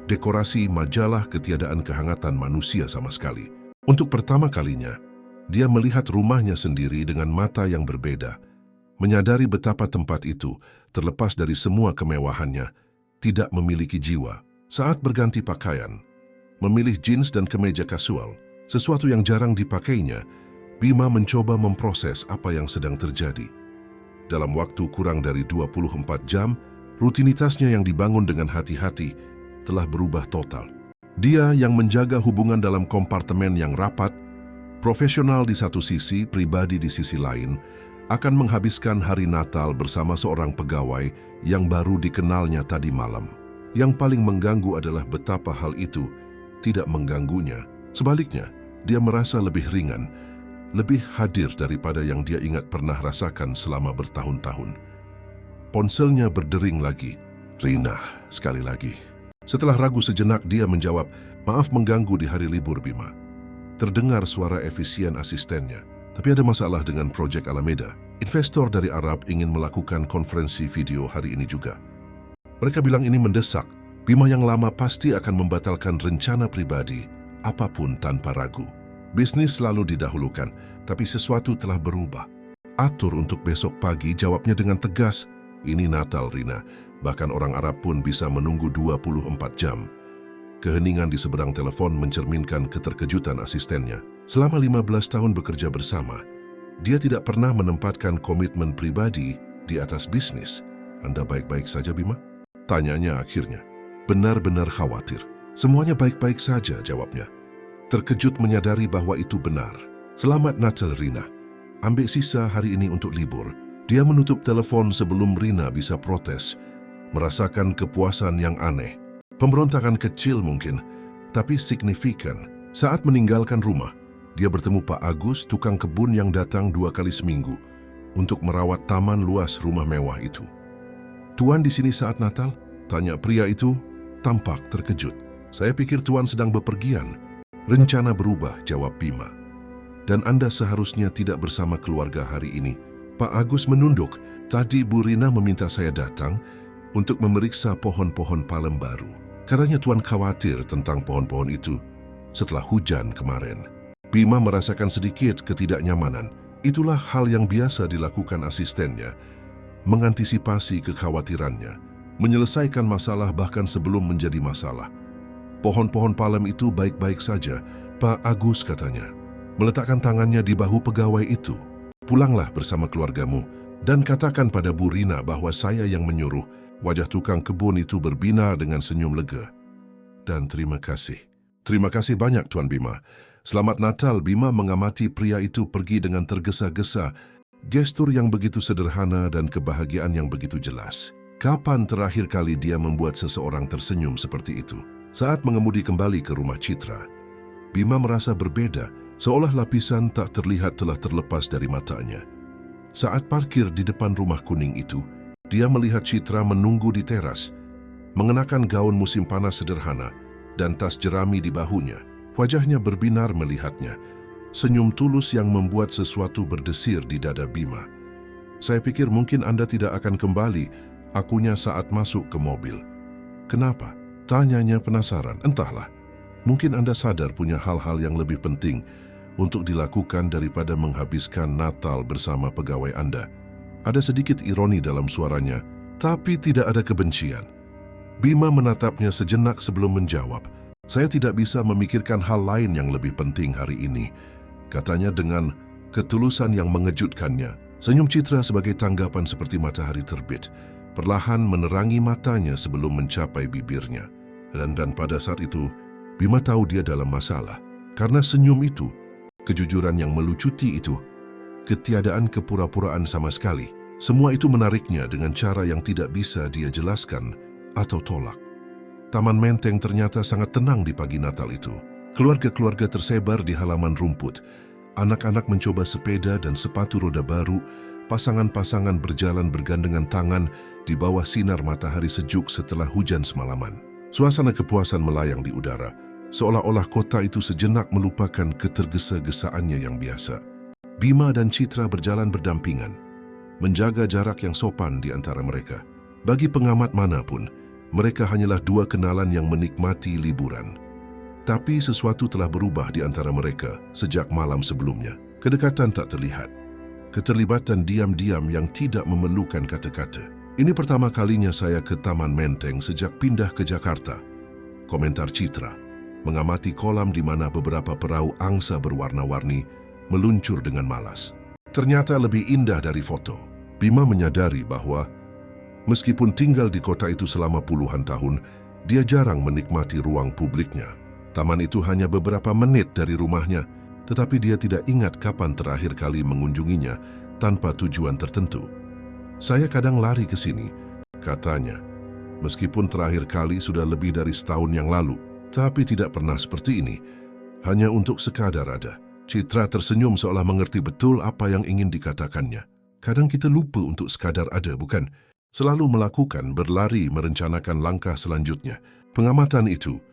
dekorasi, majalah, ketiadaan kehangatan manusia sama sekali. Untuk pertama kalinya, dia melihat rumahnya sendiri dengan mata yang berbeda, menyadari betapa tempat itu, terlepas dari semua kemewahannya, tidak memiliki jiwa. Saat berganti pakaian, memilih jeans dan kemeja kasual, sesuatu yang jarang dipakainya, Bima mencoba memproses apa yang sedang terjadi. Dalam waktu kurang dari 24 jam, rutinitasnya yang dibangun dengan hati-hati telah berubah total. Dia yang menjaga hubungan dalam kompartemen yang rapat, profesional di satu sisi, pribadi di sisi lain, akan menghabiskan hari Natal bersama seorang pegawai yang baru dikenalnya tadi malam. Yang paling mengganggu adalah betapa hal itu tidak mengganggunya. Sebaliknya, dia merasa lebih ringan, lebih hadir daripada yang dia ingat pernah rasakan selama bertahun-tahun. Ponselnya berdering lagi. Rina, sekali lagi. Setelah ragu sejenak, dia menjawab, maaf mengganggu di hari libur, Bima. Terdengar suara efisien asistennya. Tapi ada masalah dengan proyek Alameda. Investor dari Arab ingin melakukan konferensi video hari ini juga. Mereka bilang ini mendesak. Bima yang lama pasti akan membatalkan rencana pribadi, apapun tanpa ragu. Bisnis selalu didahulukan, tapi sesuatu telah berubah. Atur untuk besok pagi, jawabnya dengan tegas. Ini Natal, Rina. Bahkan orang Arab pun bisa menunggu 24 jam. Keheningan di seberang telepon mencerminkan keterkejutan asistennya. Selama 15 tahun bekerja bersama, dia tidak pernah menempatkan komitmen pribadi di atas bisnis. Anda baik-baik saja, Bima? Tanyanya akhirnya. Benar-benar khawatir. Semuanya baik-baik saja, jawabnya. Terkejut menyadari bahwa itu benar. Selamat Natal, Rina. Ambil sisa hari ini untuk libur. Dia menutup telepon sebelum Rina bisa protes. Merasakan kepuasan yang aneh. Pemberontakan kecil mungkin, tapi signifikan. Saat meninggalkan rumah, dia bertemu Pak Agus, tukang kebun yang datang 2 kali seminggu untuk merawat taman luas rumah mewah itu. "Tuan di sini saat Natal?" tanya pria itu, tampak terkejut. "Saya pikir Tuan sedang bepergian." "Rencana berubah," jawab Bima. "Dan Anda seharusnya tidak bersama keluarga hari ini." Pak Agus menunduk. "Tadi Bu Rina meminta saya datang untuk memeriksa pohon-pohon palem baru. Katanya Tuan khawatir tentang pohon-pohon itu setelah hujan kemarin." Bima merasakan sedikit ketidaknyamanan. Itulah hal yang biasa dilakukan asistennya, mengantisipasi kekhawatirannya, menyelesaikan masalah bahkan sebelum menjadi masalah. "Pohon-pohon palem itu baik-baik saja," Pak Agus katanya, meletakkan tangannya di bahu pegawai itu. "Pulanglah bersama keluargamu dan katakan pada Bu Rina bahwa saya yang menyuruh." Wajah tukang kebun itu berbinar dengan senyum lega. "Dan terima kasih." "Terima kasih banyak, Tuan Bima." Selamat Natal. Bima mengamati pria itu pergi dengan tergesa-gesa, gestur yang begitu sederhana dan kebahagiaan yang begitu jelas. Kapan terakhir kali dia membuat seseorang tersenyum seperti itu? Saat mengemudi kembali ke rumah Citra, Bima merasa berbeda, seolah lapisan tak terlihat telah terlepas dari matanya. Saat parkir di depan rumah kuning itu, dia melihat Citra menunggu di teras, mengenakan gaun musim panas sederhana dan tas jerami di bahunya. Wajahnya berbinar melihatnya, senyum tulus yang membuat sesuatu berdesir di dada Bima. "Saya pikir mungkin Anda tidak akan kembali," akunya saat masuk ke mobil. "Kenapa?" tanyanya penasaran. "Entahlah, mungkin Anda sadar punya hal-hal yang lebih penting untuk dilakukan daripada menghabiskan Natal bersama pegawai Anda." Ada sedikit ironi dalam suaranya, tapi tidak ada kebencian. Bima menatapnya sejenak sebelum menjawab. "Saya tidak bisa memikirkan hal lain yang lebih penting hari ini," katanya dengan ketulusan yang mengejutkannya. Senyum Citra sebagai tanggapan seperti matahari terbit, perlahan menerangi matanya sebelum mencapai bibirnya. Dan pada saat itu, Bima tahu dia dalam masalah. Karena senyum itu, kejujuran yang melucuti itu, ketiadaan kepura-puraan sama sekali. Semua itu menariknya dengan cara yang tidak bisa dia jelaskan atau tolak. Taman Menteng ternyata sangat tenang di pagi Natal itu. Keluarga-keluarga tersebar di halaman rumput. Anak-anak mencoba sepeda dan sepatu roda baru. Pasangan-pasangan berjalan bergandengan tangan di bawah sinar matahari sejuk setelah hujan semalaman. Suasana kepuasan melayang di udara, seolah-olah kota itu sejenak melupakan ketergesa-gesaannya yang biasa. Bima dan Citra berjalan berdampingan, menjaga jarak yang sopan di antara mereka. Bagi pengamat manapun, mereka hanyalah dua kenalan yang menikmati liburan. Tapi sesuatu telah berubah di antara mereka sejak malam sebelumnya. Kedekatan tak terlihat, keterlibatan diam-diam yang tidak memerlukan kata-kata. "Ini pertama kalinya saya ke Taman Menteng sejak pindah ke Jakarta," komentar Citra, mengamati kolam di mana beberapa perahu angsa berwarna-warni meluncur dengan malas. Ternyata lebih indah dari foto. Bima menyadari bahwa meskipun tinggal di kota itu selama puluhan tahun, dia jarang menikmati ruang publiknya. Taman itu hanya beberapa menit dari rumahnya, tetapi dia tidak ingat kapan terakhir kali mengunjunginya tanpa tujuan tertentu. "Saya kadang lari ke sini," katanya, "meskipun terakhir kali sudah lebih dari setahun yang lalu, tapi tidak pernah seperti ini, hanya untuk sekadar ada." Citra tersenyum seolah mengerti betul apa yang ingin dikatakannya. Kadang kita lupa untuk sekadar ada, bukan? Selalu melakukan, berlari, merencanakan langkah selanjutnya. Pengamatan itu,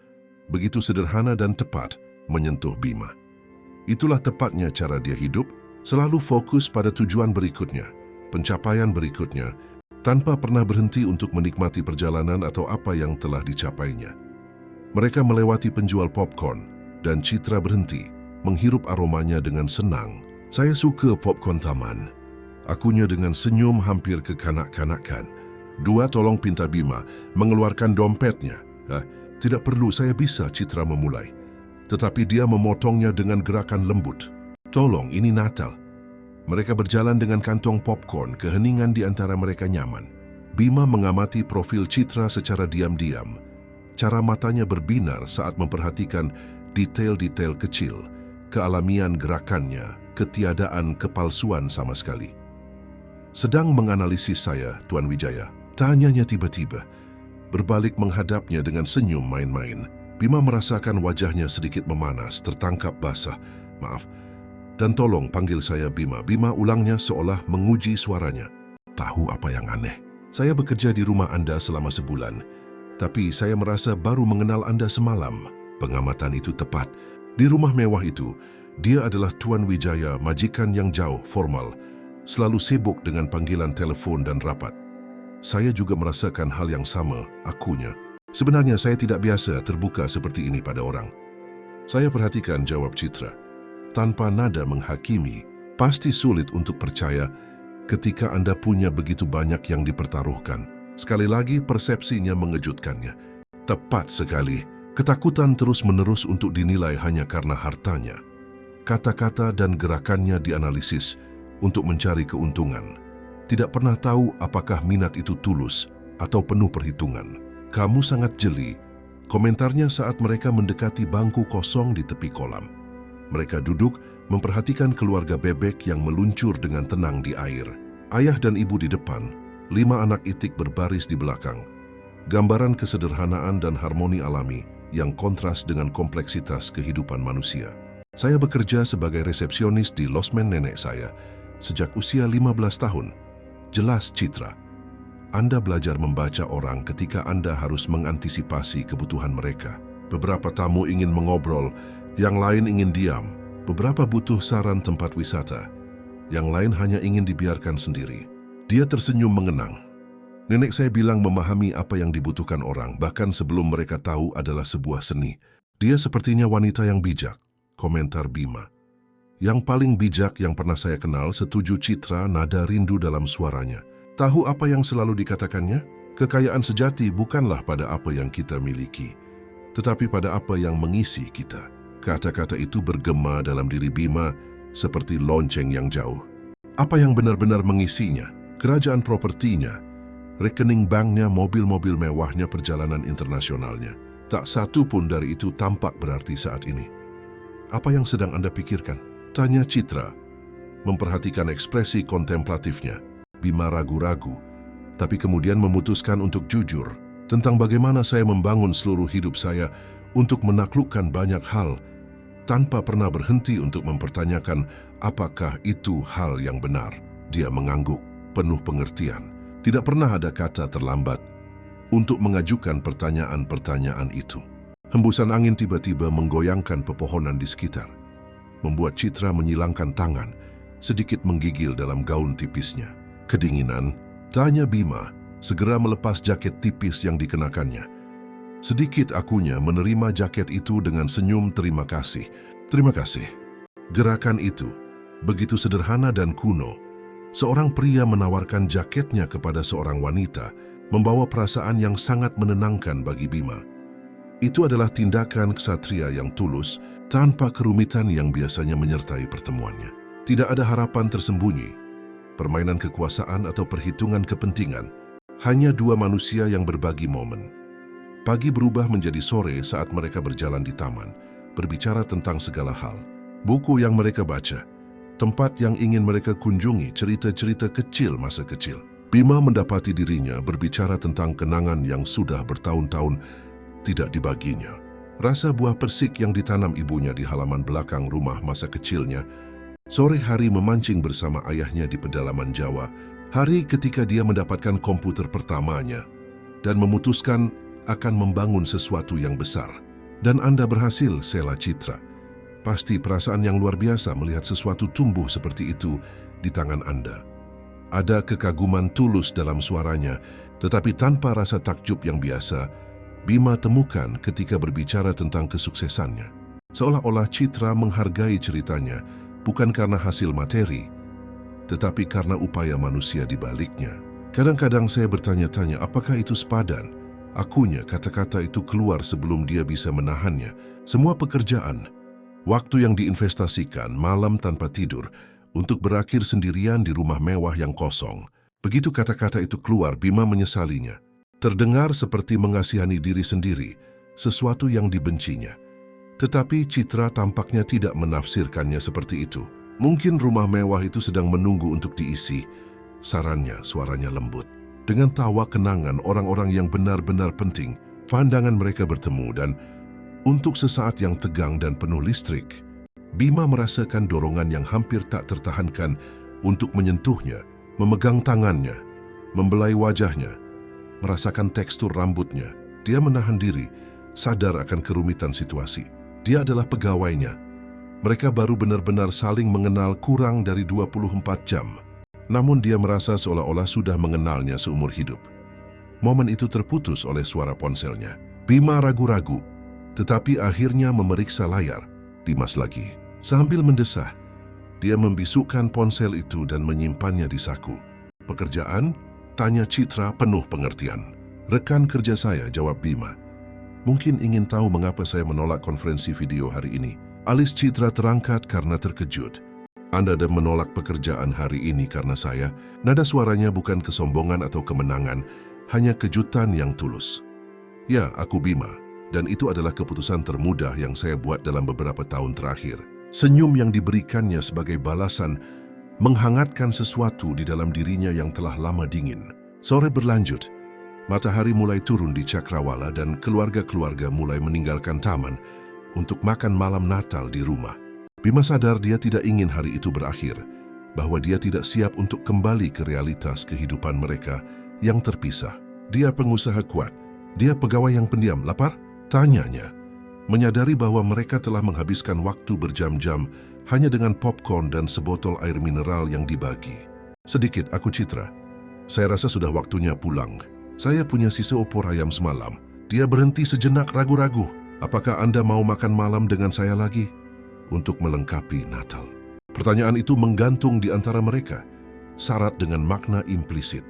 begitu sederhana dan tepat, menyentuh Bima. Itulah tepatnya cara dia hidup, selalu fokus pada tujuan berikutnya, pencapaian berikutnya, tanpa pernah berhenti untuk menikmati perjalanan atau apa yang telah dicapainya. Mereka melewati penjual popcorn, dan Citra berhenti, menghirup aromanya dengan senang. "Saya suka popcorn taman," akunya dengan senyum hampir kekanak-kanakan. Dua, tolong pinta Bima mengeluarkan dompetnya. Tidak perlu, saya bisa, Citra memulai. Tetapi dia memotongnya dengan gerakan lembut. Tolong, ini Natal. Mereka berjalan dengan kantong popcorn, keheningan di antara mereka nyaman. Bima mengamati profil Citra secara diam-diam. Cara matanya berbinar saat memperhatikan detail-detail kecil, kealamian gerakannya, ketiadaan kepalsuan sama sekali. Sedang menganalisis saya, Tuan Wijaya, tanyanya tiba-tiba. Berbalik menghadapnya dengan senyum main-main. Bima merasakan wajahnya sedikit memanas, tertangkap basah. Maaf, dan tolong panggil saya Bima. Bima ulangnya seolah menguji suaranya. Tahu apa yang aneh? Saya bekerja di rumah Anda selama sebulan, tapi saya merasa baru mengenal Anda semalam. Pengamatan itu tepat. Di rumah mewah itu, dia adalah Tuan Wijaya, majikan yang jauh, formal, selalu sibuk dengan panggilan telepon dan rapat. Saya juga merasakan hal yang sama, akunya. Sebenarnya saya tidak biasa terbuka seperti ini pada orang. Saya perhatikan, jawab Citra. Tanpa nada menghakimi, pasti sulit untuk percaya ketika Anda punya begitu banyak yang dipertaruhkan. Sekali lagi persepsinya mengejutkannya. Tepat sekali, ketakutan terus-menerus untuk dinilai hanya karena hartanya. Kata-kata dan gerakannya dianalisis untuk mencari keuntungan. Tidak pernah tahu apakah minat itu tulus atau penuh perhitungan. Kamu sangat jeli, komentarnya saat mereka mendekati bangku kosong di tepi kolam. Mereka duduk memperhatikan keluarga bebek yang meluncur dengan tenang di air. Ayah dan ibu di depan, 5 anak itik berbaris di belakang. Gambaran kesederhanaan dan harmoni alami yang kontras dengan kompleksitas kehidupan manusia. Saya bekerja sebagai resepsionis di losmen nenek saya sejak usia 15 tahun. Jelas, Citra. Anda belajar membaca orang ketika Anda harus mengantisipasi kebutuhan mereka. Beberapa tamu ingin mengobrol, yang lain ingin diam. Beberapa butuh saran tempat wisata, yang lain hanya ingin dibiarkan sendiri. Dia tersenyum mengenang. Nenek saya bilang memahami apa yang dibutuhkan orang, bahkan sebelum mereka tahu adalah sebuah seni. Dia sepertinya wanita yang bijak, komentar Bima. Yang paling bijak yang pernah saya kenal, setuju Citra, nada rindu dalam suaranya. Tahu apa yang selalu dikatakannya? Kekayaan sejati bukanlah pada apa yang kita miliki, tetapi pada apa yang mengisi kita. Kata-kata itu bergema dalam diri Bima seperti lonceng yang jauh. Apa yang benar-benar mengisinya? Kerajaan propertinya, rekening banknya, mobil-mobil mewahnya, perjalanan internasionalnya. Tak satu pun dari itu tampak berarti saat ini. Apa yang sedang Anda pikirkan? Tanya Citra, memperhatikan ekspresi kontemplatifnya. Bima ragu-ragu, tapi kemudian memutuskan untuk jujur tentang bagaimana saya membangun seluruh hidup saya untuk menaklukkan banyak hal, tanpa pernah berhenti untuk mempertanyakan apakah itu hal yang benar. Dia mengangguk, penuh pengertian. Tidak pernah ada kata terlambat untuk mengajukan pertanyaan-pertanyaan itu. Hembusan angin tiba-tiba menggoyangkan pepohonan di sekitar, membuat Citra menyilangkan tangan, sedikit menggigil dalam gaun tipisnya. Kedinginan, tanya Bima, segera melepas jaket tipis yang dikenakannya. Sedikit akunya menerima jaket itu dengan senyum terima kasih. Terima kasih. Gerakan itu, begitu sederhana dan kuno. Seorang pria menawarkan jaketnya kepada seorang wanita, membawa perasaan yang sangat menenangkan bagi Bima. Itu adalah tindakan ksatria yang tulus, tanpa kerumitan yang biasanya menyertai pertemuannya. Tidak ada harapan tersembunyi, permainan kekuasaan atau perhitungan kepentingan. Hanya dua manusia yang berbagi momen. Pagi berubah menjadi sore saat mereka berjalan di taman, berbicara tentang segala hal. Buku yang mereka baca, tempat yang ingin mereka kunjungi, cerita-cerita kecil masa kecil. Bima mendapati dirinya berbicara tentang kenangan yang sudah bertahun-tahun tidak dibaginya. Rasa buah persik yang ditanam ibunya di halaman belakang rumah masa kecilnya. Sore hari memancing bersama ayahnya di pedalaman Jawa. Hari ketika dia mendapatkan komputer pertamanya dan memutuskan akan membangun sesuatu yang besar. Dan Anda berhasil, Sela Citra. Pasti perasaan yang luar biasa melihat sesuatu tumbuh seperti itu di tangan Anda. Ada kekaguman tulus dalam suaranya, tetapi tanpa rasa takjub yang biasa, Bima temukan ketika berbicara tentang kesuksesannya. Seolah-olah Citra menghargai ceritanya, bukan karena hasil materi, tetapi karena upaya manusia di baliknya. Kadang-kadang saya bertanya-tanya apakah itu sepadan. Akunya kata-kata itu keluar sebelum dia bisa menahannya. Semua pekerjaan, waktu yang diinvestasikan malam tanpa tidur untuk berakhir sendirian di rumah mewah yang kosong. Begitu kata-kata itu keluar, Bima menyesalinya. Terdengar seperti mengasihani diri sendiri, sesuatu yang dibencinya. Tetapi Citra tampaknya tidak menafsirkannya seperti itu. Mungkin rumah mewah itu sedang menunggu untuk diisi. Sarannya, suaranya lembut. Dengan tawa kenangan orang-orang yang benar-benar penting, pandangan mereka bertemu dan untuk sesaat yang tegang dan penuh listrik, Bima merasakan dorongan yang hampir tak tertahankan untuk menyentuhnya, memegang tangannya, membelai wajahnya, merasakan tekstur rambutnya. Dia menahan diri, sadar akan kerumitan situasi. Dia adalah pegawainya. Mereka baru benar-benar saling mengenal kurang dari 24 jam. Namun dia merasa seolah-olah sudah mengenalnya seumur hidup. Momen itu terputus oleh suara ponselnya. Bima ragu-ragu, tetapi akhirnya memeriksa layar. Dimas lagi. Sambil mendesah, dia membisukkan ponsel itu dan menyimpannya di saku. Pekerjaan? Tanya Citra penuh pengertian. Rekan kerja saya, jawab Bima. Mungkin ingin tahu mengapa saya menolak konferensi video hari ini. Alis Citra terangkat karena terkejut. Anda ada menolak pekerjaan hari ini karena saya? Nada suaranya bukan kesombongan atau kemenangan, hanya kejutan yang tulus. Ya, aku Bima, dan itu adalah keputusan termudah yang saya buat dalam beberapa tahun terakhir. Senyum yang diberikannya sebagai balasan menghangatkan sesuatu di dalam dirinya yang telah lama dingin. Sore berlanjut, matahari mulai turun di Cakrawala dan keluarga-keluarga mulai meninggalkan taman untuk makan malam Natal di rumah. Bima sadar dia tidak ingin hari itu berakhir, bahwa dia tidak siap untuk kembali ke realitas kehidupan mereka yang terpisah. Dia pengusaha kuat, dia pegawai yang pendiam. Lapar? Tanyanya, menyadari bahwa mereka telah menghabiskan waktu berjam-jam hanya dengan popcorn dan sebotol air mineral yang dibagi. Sedikit, aku Citra. Saya rasa sudah waktunya pulang. Saya punya sisa opor ayam semalam. Dia berhenti sejenak ragu-ragu. Apakah Anda mau makan malam dengan saya lagi? Untuk melengkapi Natal. Pertanyaan itu menggantung di antara mereka, syarat dengan makna implisit.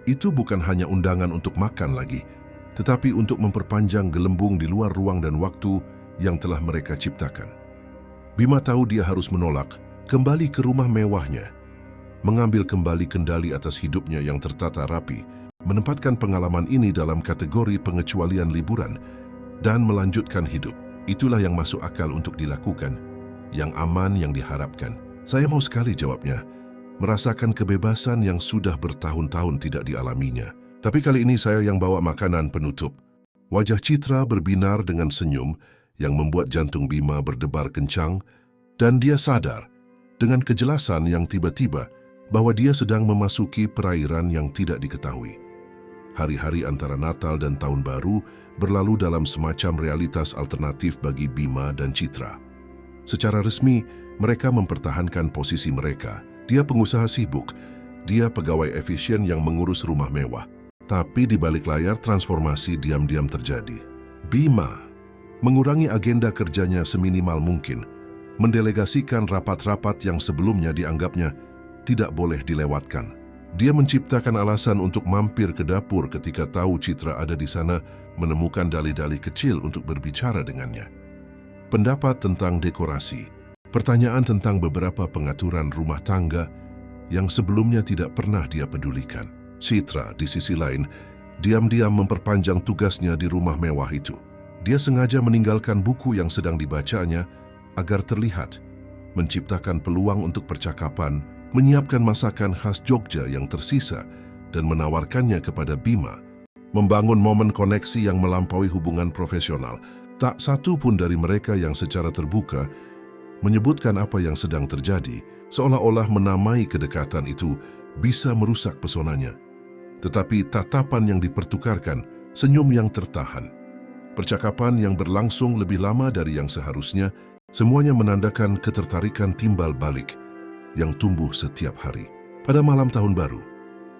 Itu bukan hanya undangan untuk makan lagi, tetapi untuk memperpanjang gelembung di luar ruang dan waktu yang telah mereka ciptakan. Bima tahu dia harus menolak, kembali ke rumah mewahnya, mengambil kembali kendali atas hidupnya yang tertata rapi, menempatkan pengalaman ini dalam kategori pengecualian liburan, dan melanjutkan hidup. Itulah yang masuk akal untuk dilakukan, yang aman, yang diharapkan. Saya mau sekali, jawabnya, merasakan kebebasan yang sudah bertahun-tahun tidak dialaminya. Tapi kali ini saya yang bawa makanan penutup. Wajah Citra berbinar dengan senyum yang membuat jantung Bima berdebar kencang, dan dia sadar dengan kejelasan yang tiba-tiba bahwa dia sedang memasuki perairan yang tidak diketahui. Hari-hari antara Natal dan Tahun Baru berlalu dalam semacam realitas alternatif bagi Bima dan Citra. Secara resmi, mereka mempertahankan posisi mereka. Dia pengusaha sibuk, dia pegawai efisien yang mengurus rumah mewah. Tapi di balik layar transformasi diam-diam terjadi. Bima mengurangi agenda kerjanya seminimal mungkin, mendelegasikan rapat-rapat yang sebelumnya dianggapnya tidak boleh dilewatkan. Dia menciptakan alasan untuk mampir ke dapur ketika tahu Citra ada di sana, menemukan dalih-dalih kecil untuk berbicara dengannya. Pendapat tentang dekorasi, pertanyaan tentang beberapa pengaturan rumah tangga yang sebelumnya tidak pernah dia pedulikan. Citra, di sisi lain, diam-diam memperpanjang tugasnya di rumah mewah itu. Dia sengaja meninggalkan buku yang sedang dibacanya agar terlihat, menciptakan peluang untuk percakapan, menyiapkan masakan khas Jogja yang tersisa dan menawarkannya kepada Bima, membangun momen koneksi yang melampaui hubungan profesional. Tak satu pun dari mereka yang secara terbuka menyebutkan apa yang sedang terjadi, seolah-olah menamai kedekatan itu bisa merusak pesonanya. Tetapi tatapan yang dipertukarkan, senyum yang tertahan, percakapan yang berlangsung lebih lama dari yang seharusnya, semuanya menandakan ketertarikan timbal balik yang tumbuh setiap hari. Pada malam Tahun Baru,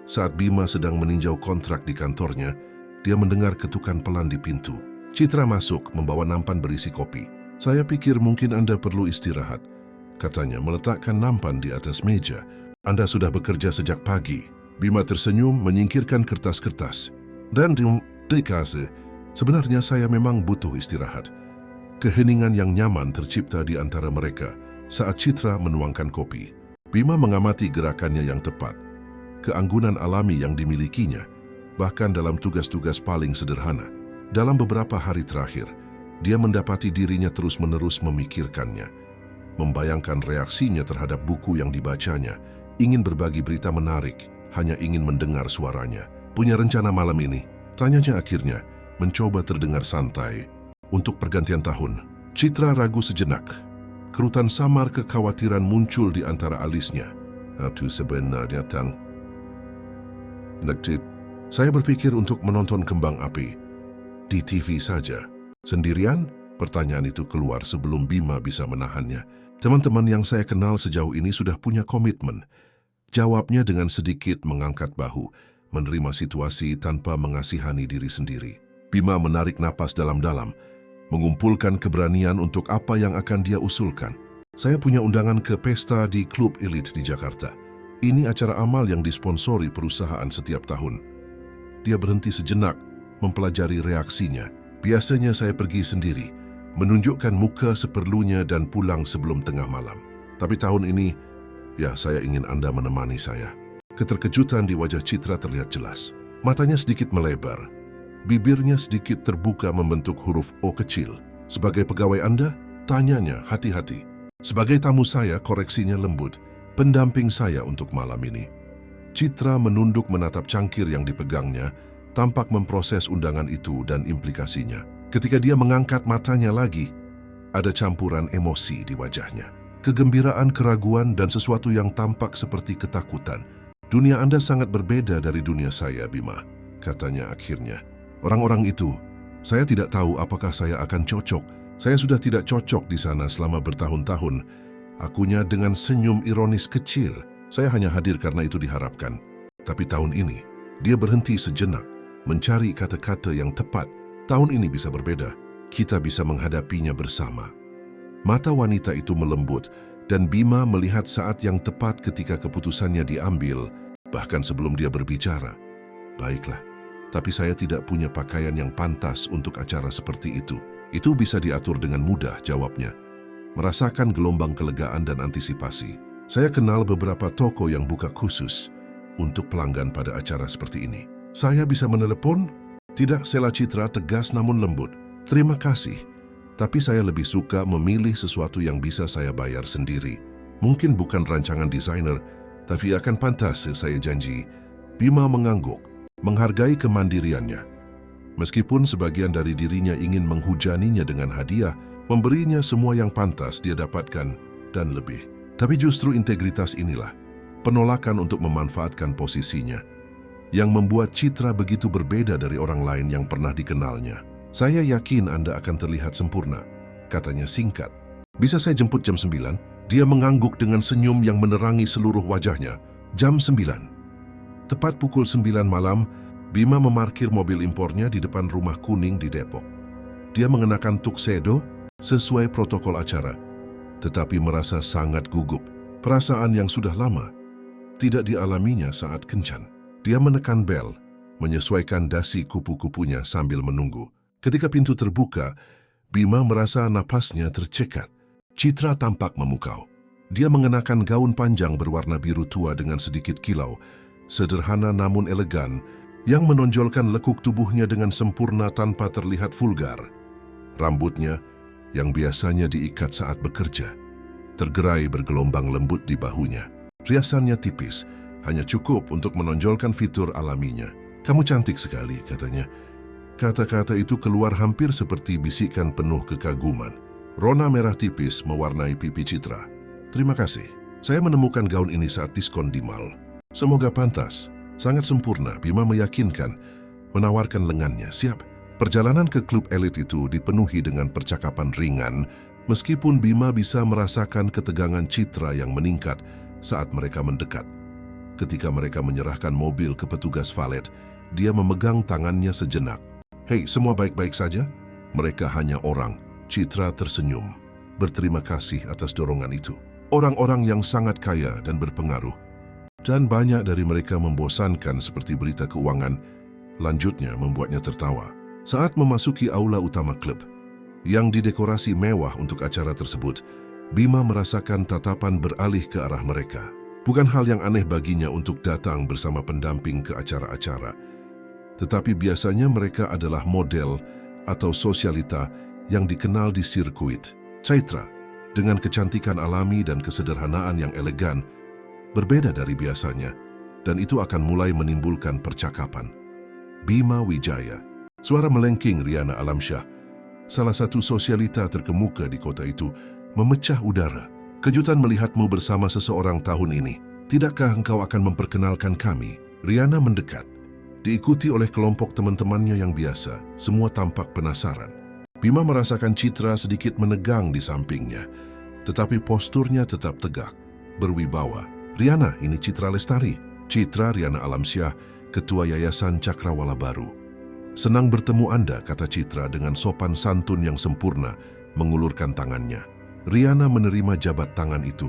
saat Bima sedang meninjau kontrak di kantornya, dia mendengar ketukan pelan di pintu. Citra masuk membawa nampan berisi kopi. Saya pikir mungkin Anda perlu istirahat, katanya meletakkan nampan di atas meja. Anda sudah bekerja sejak pagi. Bima tersenyum menyingkirkan kertas-kertas. Dan dikasih, sebenarnya saya memang butuh istirahat. Keheningan yang nyaman tercipta di antara mereka saat Citra menuangkan kopi. Bima mengamati gerakannya yang tepat, keanggunan alami yang dimilikinya, bahkan dalam tugas-tugas paling sederhana. Dalam beberapa hari terakhir, dia mendapati dirinya terus-menerus memikirkannya, membayangkan reaksinya terhadap buku yang dibacanya, ingin berbagi berita menarik, hanya ingin mendengar suaranya. Punya rencana malam ini? Tanyanya akhirnya, mencoba terdengar santai. Untuk pergantian tahun, Citra ragu sejenak. Kerutan samar kekhawatiran muncul di antara alisnya. Itu sebenarnya saya berpikir untuk menonton kembang api. Di TV saja. Sendirian? Pertanyaan itu keluar sebelum Bima bisa menahannya. Teman-teman yang saya kenal sejauh ini sudah punya komitmen. Jawabnya dengan sedikit mengangkat bahu, menerima situasi tanpa mengasihani diri sendiri. Bima menarik napas dalam-dalam, mengumpulkan keberanian untuk apa yang akan dia usulkan. Saya punya undangan ke pesta di klub elit di Jakarta. Ini acara amal yang disponsori perusahaan setiap tahun. Dia berhenti sejenak, mempelajari reaksinya. Biasanya saya pergi sendiri, menunjukkan muka seperlunya dan pulang sebelum tengah malam. Tapi tahun ini, ya saya ingin Anda menemani saya. Keterkejutan di wajah Citra terlihat jelas. Matanya sedikit melebar. Bibirnya sedikit terbuka membentuk huruf O kecil. Sebagai pegawai Anda? Tanyanya hati-hati. Sebagai tamu saya, koreksinya lembut. Pendamping saya untuk malam ini. Citra menunduk menatap cangkir yang dipegangnya, tampak memproses undangan itu dan implikasinya. Ketika dia mengangkat matanya lagi, ada campuran emosi di wajahnya. Kegembiraan, keraguan, dan sesuatu yang tampak seperti ketakutan. Dunia Anda sangat berbeda dari dunia saya, Bima, katanya akhirnya. Orang-orang itu, saya tidak tahu apakah saya akan cocok. Saya sudah tidak cocok di sana selama bertahun-tahun. Akunya dengan senyum ironis kecil. Saya hanya hadir karena itu diharapkan. Tapi tahun ini, dia berhenti sejenak, mencari kata-kata yang tepat. Tahun ini bisa berbeda. Kita bisa menghadapinya bersama. Mata wanita itu melembut, dan Bima melihat saat yang tepat ketika keputusannya diambil, bahkan sebelum dia berbicara. Baiklah, tapi saya tidak punya pakaian yang pantas untuk acara seperti itu. Itu bisa diatur dengan mudah, jawabnya. Merasakan gelombang kelegaan dan antisipasi. Saya kenal beberapa toko yang buka khusus untuk pelanggan pada acara seperti ini. Saya bisa menelepon? Tidak, sela Citra tegas namun lembut. Terima kasih, tapi saya lebih suka memilih sesuatu yang bisa saya bayar sendiri. Mungkin bukan rancangan desainer, tapi akan pantas, saya janji. Bima mengangguk, menghargai kemandiriannya. Meskipun sebagian dari dirinya ingin menghujaninya dengan hadiah, memberinya semua yang pantas dia dapatkan dan lebih. Tapi justru integritas inilah, penolakan untuk memanfaatkan posisinya, yang membuat Citra begitu berbeda dari orang lain yang pernah dikenalnya. Saya yakin Anda akan terlihat sempurna, katanya singkat. Bisa saya jemput jam 9? Dia mengangguk dengan senyum yang menerangi seluruh wajahnya. Jam 9. Tepat pukul 9 malam, Bima memarkir mobil impornya di depan rumah kuning di Depok. Dia mengenakan tuxedo sesuai protokol acara, tetapi merasa sangat gugup. Perasaan yang sudah lama tidak dialaminya saat kencan. Dia menekan bel, menyesuaikan dasi kupu-kupunya sambil menunggu. Ketika pintu terbuka, Bima merasa napasnya tercekat. Citra tampak memukau. Dia mengenakan gaun panjang berwarna biru tua dengan sedikit kilau, sederhana namun elegan, yang menonjolkan lekuk tubuhnya dengan sempurna tanpa terlihat vulgar. Rambutnya, yang biasanya diikat saat bekerja, tergerai bergelombang lembut di bahunya. Riasannya tipis, hanya cukup untuk menonjolkan fitur alaminya. Kamu cantik sekali, katanya. Kata-kata itu keluar hampir seperti bisikan penuh kekaguman. Rona merah tipis mewarnai pipi Citra. Terima kasih. Saya menemukan gaun ini saat diskon di mall. Semoga pantas. Sangat sempurna, Bima meyakinkan, menawarkan lengannya. Siap. Perjalanan ke klub elit itu dipenuhi dengan percakapan ringan, meskipun Bima bisa merasakan ketegangan Citra yang meningkat saat mereka mendekat. Ketika mereka menyerahkan mobil ke petugas valet, dia memegang tangannya sejenak. Hei, semua baik-baik saja? Mereka hanya orang. Citra tersenyum. Berterima kasih atas dorongan itu. Orang-orang yang sangat kaya dan berpengaruh. Dan banyak dari mereka membosankan seperti berita keuangan, lanjutnya membuatnya tertawa. Saat memasuki aula utama klub, yang didekorasi mewah untuk acara tersebut, Bima merasakan tatapan beralih ke arah mereka. Bukan hal yang aneh baginya untuk datang bersama pendamping ke acara-acara, tetapi biasanya mereka adalah model atau sosialita yang dikenal di sirkuit. Chaitra, dengan kecantikan alami dan kesederhanaan yang elegan, berbeda dari biasanya, dan itu akan mulai menimbulkan percakapan. Bima Wijaya, suara melengking Riana Alamsyah, salah satu sosialita terkemuka di kota itu, memecah udara. Kejutan melihatmu bersama seseorang tahun ini. Tidakkah engkau akan memperkenalkan kami? Riana mendekat, diikuti oleh kelompok teman-temannya yang biasa. Semua tampak penasaran. Bima merasakan Citra sedikit menegang di sampingnya, tetapi posturnya tetap tegak, berwibawa. Riana, ini Citra Lestari. Citra Riana Alamsyah, Ketua Yayasan Cakrawala Baru. Senang bertemu Anda, kata Citra dengan sopan santun yang sempurna, mengulurkan tangannya. Riana menerima jabat tangan itu.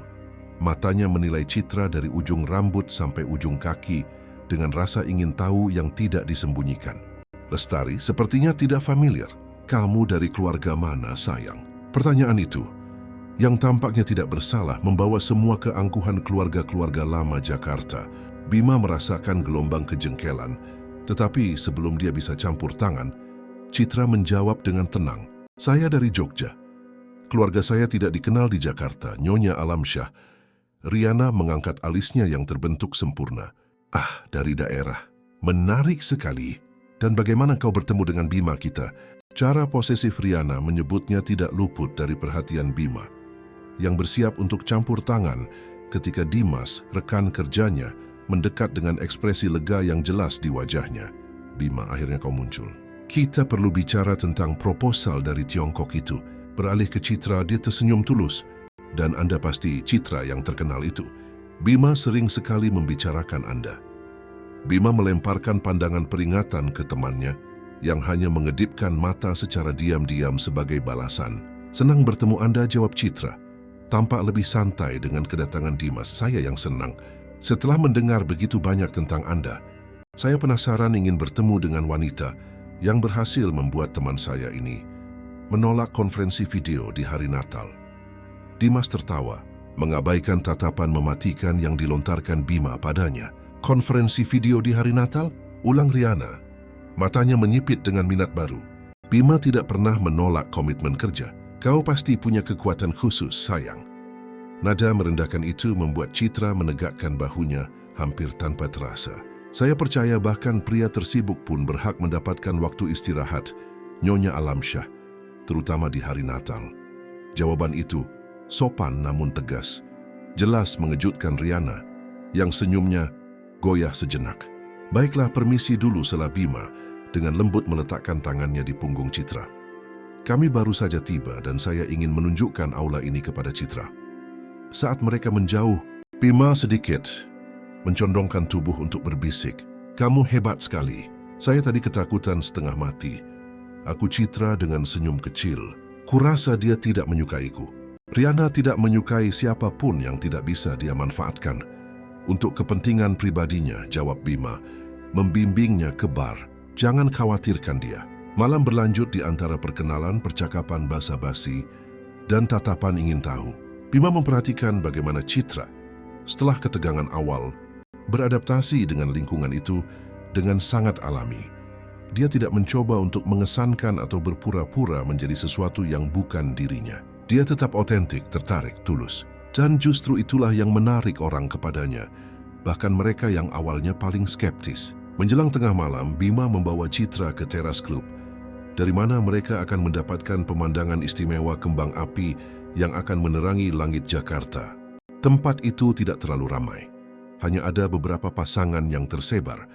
Matanya menilai Citra dari ujung rambut sampai ujung kaki dengan rasa ingin tahu yang tidak disembunyikan. Lestari sepertinya tidak familiar. Kamu dari keluarga mana, sayang? Pertanyaan itu, yang tampaknya tidak bersalah, membawa semua keangkuhan keluarga-keluarga lama Jakarta. Bima merasakan gelombang kejengkelan, tetapi sebelum dia bisa campur tangan, Citra menjawab dengan tenang. Saya dari Jogja. Keluarga saya tidak dikenal di Jakarta, Nyonya Alamsyah. Riana mengangkat alisnya yang terbentuk sempurna. Ah, dari daerah. Menarik sekali. Dan bagaimana kau bertemu dengan Bima kita? Cara posesif Riana menyebutnya tidak luput dari perhatian Bima, yang bersiap untuk campur tangan ketika Dimas, rekan kerjanya, mendekat dengan ekspresi lega yang jelas di wajahnya. Bima, akhirnya kau muncul. Kita perlu bicara tentang proposal dari Tiongkok itu. Beralih ke Citra, dia tersenyum tulus. Dan Anda pasti Citra yang terkenal itu. Bima sering sekali membicarakan Anda. Bima melemparkan pandangan peringatan ke temannya, yang hanya mengedipkan mata secara diam-diam sebagai balasan. Senang bertemu Anda, jawab Citra. Tampak lebih santai dengan kedatangan Dimas. Saya yang senang. Setelah mendengar begitu banyak tentang Anda, saya penasaran ingin bertemu dengan wanita yang berhasil membuat teman saya ini menolak konferensi video di hari Natal. Dimas tertawa, mengabaikan tatapan mematikan yang dilontarkan Bima padanya. Konferensi video di hari Natal? Ulang Riana. Matanya menyipit dengan minat baru. Bima tidak pernah menolak komitmen kerja. Kau pasti punya kekuatan khusus, sayang. Nada merendahkan itu membuat Citra menegakkan bahunya hampir tanpa terasa. Saya percaya bahkan pria tersibuk pun berhak mendapatkan waktu istirahat, Nyonya Alamsyah, terutama di hari Natal. Jawaban itu sopan namun tegas, jelas mengejutkan Riana, yang senyumnya goyah sejenak. Baiklah, permisi dulu, sela Bima dengan lembut meletakkan tangannya di punggung Citra. Kami baru saja tiba dan saya ingin menunjukkan aula ini kepada Citra. Saat mereka menjauh, Bima sedikit mencondongkan tubuh untuk berbisik. Kamu hebat sekali. Saya tadi ketakutan setengah mati. Aku Citra dengan senyum kecil. Kurasa dia tidak menyukaiku. Riana tidak menyukai siapapun yang tidak bisa dia manfaatkan. Untuk kepentingan pribadinya, jawab Bima, membimbingnya ke bar. Jangan khawatirkan dia. Malam berlanjut di antara perkenalan, percakapan basa-basi, dan tatapan ingin tahu. Bima memperhatikan bagaimana Citra, setelah ketegangan awal, beradaptasi dengan lingkungan itu dengan sangat alami. Dia tidak mencoba untuk mengesankan atau berpura-pura menjadi sesuatu yang bukan dirinya. Dia tetap otentik, tertarik, tulus. Dan justru itulah yang menarik orang kepadanya, bahkan mereka yang awalnya paling skeptis. Menjelang tengah malam, Bima membawa Citra ke teras klub, dari mana mereka akan mendapatkan pemandangan istimewa kembang api yang akan menerangi langit Jakarta. Tempat itu tidak terlalu ramai. Hanya ada beberapa pasangan yang tersebar,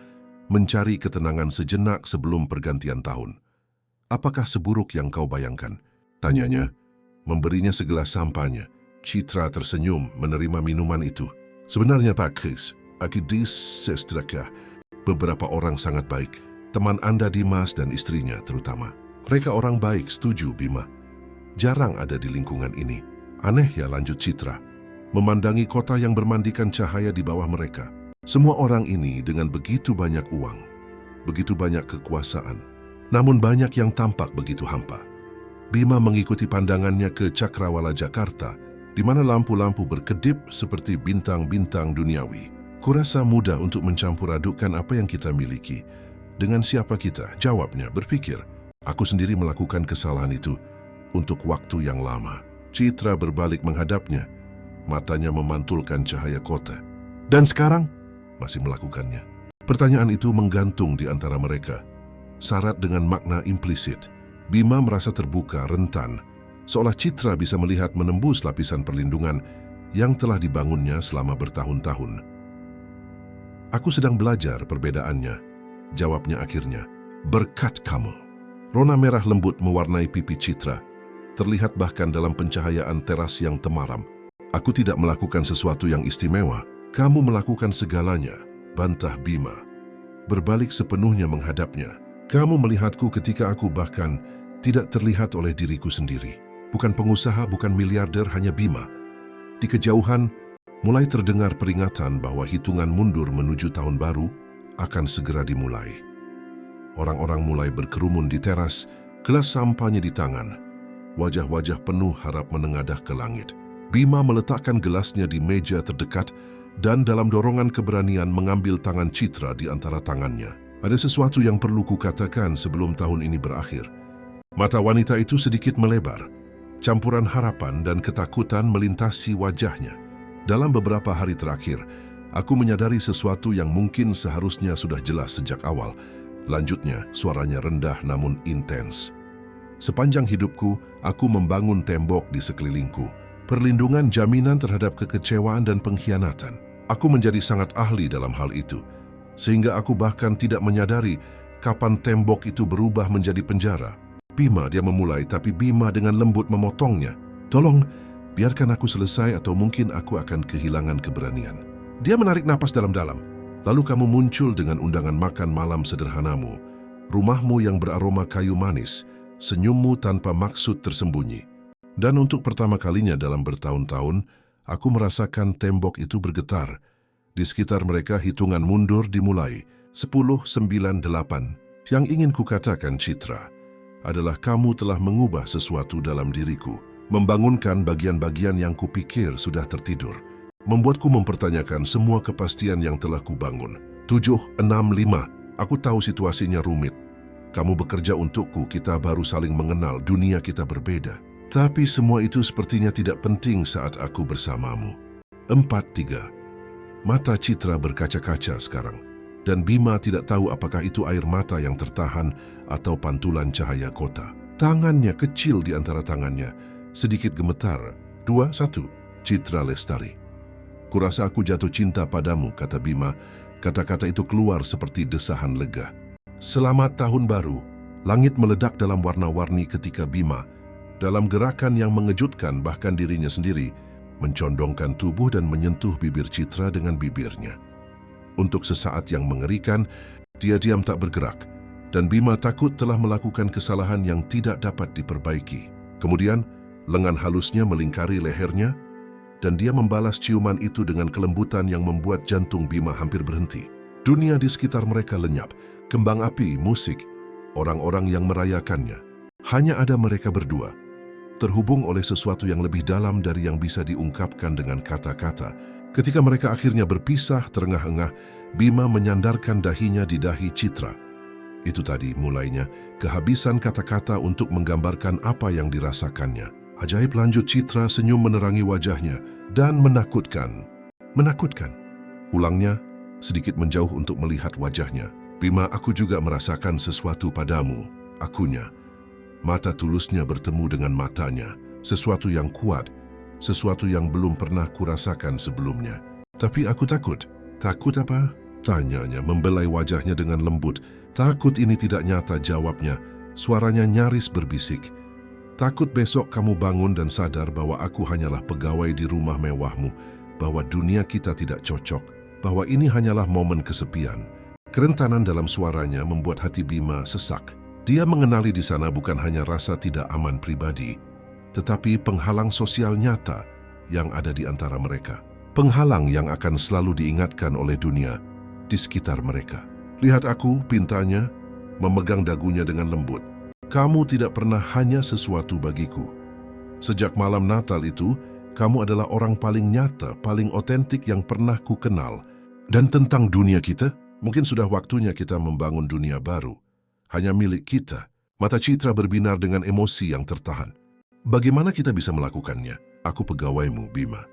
mencari ketenangan sejenak sebelum pergantian tahun. Apakah seburuk yang kau bayangkan? Tanyanya, memberinya segelas sampahnya. Citra tersenyum menerima minuman itu. Sebenarnya Pak Chris, Akidis Sestraka, beberapa orang sangat baik. Teman Anda Dimas dan istrinya terutama. Mereka orang baik, setuju Bima. Jarang ada di lingkungan ini. Aneh ya, lanjut Citra, memandangi kota yang bermandikan cahaya di bawah mereka. Semua orang ini dengan begitu banyak uang, begitu banyak kekuasaan, namun banyak yang tampak begitu hampa. Bima mengikuti pandangannya ke Cakrawala Jakarta, di mana lampu-lampu berkedip seperti bintang-bintang duniawi. Kurasa mudah untuk mencampur adukkan apa yang kita miliki dengan siapa kita, jawabnya, berpikir. Aku sendiri melakukan kesalahan itu untuk waktu yang lama. Citra berbalik menghadapnya, matanya memantulkan cahaya kota. Dan sekarang? Masih melakukannya. Pertanyaan itu menggantung di antara mereka, syarat dengan makna implisit. Bima merasa terbuka, rentan, seolah Citra bisa melihat menembus lapisan perlindungan yang telah dibangunnya selama bertahun-tahun. Aku sedang belajar perbedaannya, jawabnya akhirnya. Berkat kamu. Rona merah lembut mewarnai pipi Citra, terlihat bahkan dalam pencahayaan teras yang temaram. Aku tidak melakukan sesuatu yang istimewa. Kamu melakukan segalanya, bantah Bima. Berbalik sepenuhnya menghadapnya. Kamu melihatku ketika aku bahkan tidak terlihat oleh diriku sendiri. Bukan pengusaha, bukan miliarder, hanya Bima. Di kejauhan, mulai terdengar peringatan bahwa hitungan mundur menuju tahun baru akan segera dimulai. Orang-orang mulai berkerumun di teras, gelas sampahnya di tangan. Wajah-wajah penuh harap menengadah ke langit. Bima meletakkan gelasnya di meja terdekat dan dalam dorongan keberanian mengambil tangan Citra di antara tangannya. Ada sesuatu yang perlu kukatakan sebelum tahun ini berakhir. Mata wanita itu sedikit melebar. Campuran harapan dan ketakutan melintasi wajahnya. Dalam beberapa hari terakhir, aku menyadari sesuatu yang mungkin seharusnya sudah jelas sejak awal. Lanjutnya, suaranya rendah namun intens. Sepanjang hidupku, aku membangun tembok di sekelilingku. Perlindungan jaminan terhadap kekecewaan dan pengkhianatan. Aku menjadi sangat ahli dalam hal itu, sehingga aku bahkan tidak menyadari kapan tembok itu berubah menjadi penjara. Bima, dia memulai, tapi Bima dengan lembut memotongnya. Tolong, biarkan aku selesai atau mungkin aku akan kehilangan keberanian. Dia menarik napas dalam-dalam. Lalu kamu muncul dengan undangan makan malam sederhanamu, rumahmu yang beraroma kayu manis, senyummu tanpa maksud tersembunyi. Dan untuk pertama kalinya dalam bertahun-tahun, aku merasakan tembok itu bergetar. Di sekitar mereka hitungan mundur dimulai. 10, 9, 8. Yang ingin kukatakan, Citra, adalah kamu telah mengubah sesuatu dalam diriku. Membangunkan bagian-bagian yang kupikir sudah tertidur. Membuatku mempertanyakan semua kepastian yang telah kubangun. 7, 6, 5. Aku tahu situasinya rumit. Kamu bekerja untukku, kita baru saling mengenal, dunia kita berbeda. Tapi semua itu sepertinya tidak penting saat aku bersamamu. 4, 3. Mata Citra berkaca-kaca sekarang. Dan Bima tidak tahu apakah itu air mata yang tertahan atau pantulan cahaya kota. Tangannya kecil di antara tangannya, sedikit gemetar. 2, 1. Citra Lestari. Kurasa aku jatuh cinta padamu, kata Bima. Kata-kata itu keluar seperti desahan lega. Selamat tahun baru. Langit meledak dalam warna-warni ketika Bima, dalam gerakan yang mengejutkan bahkan dirinya sendiri, mencondongkan tubuh dan menyentuh bibir Citra dengan bibirnya. Untuk sesaat yang mengerikan, dia diam tak bergerak, dan Bima takut telah melakukan kesalahan yang tidak dapat diperbaiki. Kemudian, lengan halusnya melingkari lehernya, dan dia membalas ciuman itu dengan kelembutan yang membuat jantung Bima hampir berhenti. Dunia di sekitar mereka lenyap, kembang api, musik, orang-orang yang merayakannya. Hanya ada mereka berdua, terhubung oleh sesuatu yang lebih dalam dari yang bisa diungkapkan dengan kata-kata. Ketika mereka akhirnya berpisah terengah-engah, Bima menyandarkan dahinya di dahi Citra. Itu tadi mulainya, kehabisan kata-kata untuk menggambarkan apa yang dirasakannya. Ajaib, lanjut Citra, senyum menerangi wajahnya, dan menakutkan. Menakutkan. Ulangnya, sedikit menjauh untuk melihat wajahnya. Bima, aku juga merasakan sesuatu padamu, akunya. Mata tulusnya bertemu dengan matanya, sesuatu yang kuat, sesuatu yang belum pernah kurasakan sebelumnya. Tapi aku takut. Takut apa? Tanyanya, membelai wajahnya dengan lembut. Takut ini tidak nyata, jawabnya. Suaranya nyaris berbisik. Takut besok kamu bangun dan sadar bahwa aku hanyalah pegawai di rumah mewahmu, bahwa dunia kita tidak cocok, bahwa ini hanyalah momen kesepian. Kerentanan dalam suaranya membuat hati Bima sesak. Dia mengenali di sana bukan hanya rasa tidak aman pribadi, tetapi penghalang sosial nyata yang ada di antara mereka. penghalang yang akan selalu diingatkan oleh dunia di sekitar mereka. Lihat aku, pintanya, memegang dagunya dengan lembut. Kamu tidak pernah hanya sesuatu bagiku. Sejak malam Natal itu, kamu adalah orang paling nyata, paling otentik yang pernah ku kenal. Dan tentang dunia kita, mungkin sudah waktunya kita membangun dunia baru. Hanya milik kita. Mata Citra berbinar dengan emosi yang tertahan. Bagaimana kita bisa melakukannya? Aku pegawaimu, Bima.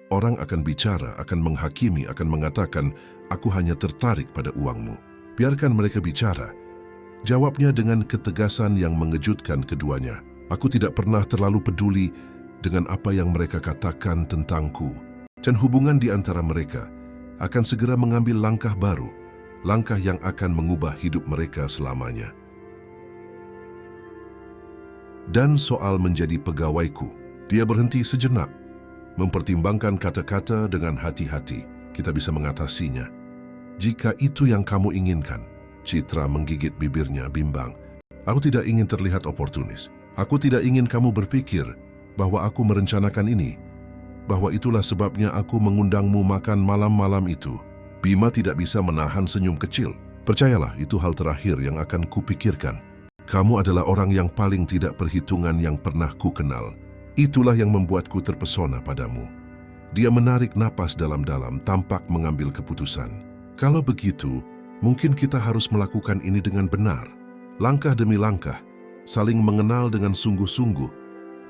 Orang akan bicara, akan menghakimi, akan mengatakan, aku hanya tertarik pada uangmu. Biarkan mereka bicara. Jawabnya dengan ketegasan yang mengejutkan keduanya. Aku tidak pernah terlalu peduli dengan apa yang mereka katakan tentangku. Dan hubungan di antara mereka akan segera mengambil langkah baru, langkah yang akan mengubah hidup mereka selamanya. Dan soal menjadi pegawaiku, dia berhenti sejenak, mempertimbangkan kata-kata dengan hati-hati. Kita bisa mengatasinya. Jika itu yang kamu inginkan, Citra menggigit bibirnya bimbang. Aku tidak ingin terlihat oportunis. Aku tidak ingin kamu berpikir bahwa aku merencanakan ini, bahwa itulah sebabnya aku mengundangmu makan malam-malam itu. Bima tidak bisa menahan senyum kecil. Percayalah, itu hal terakhir yang akan kupikirkan. Kamu adalah orang yang paling tidak perhitungan yang pernah ku kenal. Itulah yang membuatku terpesona padamu. Dia menarik napas dalam-dalam, tampak mengambil keputusan. Kalau begitu, mungkin kita harus melakukan ini dengan benar. Langkah demi langkah, saling mengenal dengan sungguh-sungguh.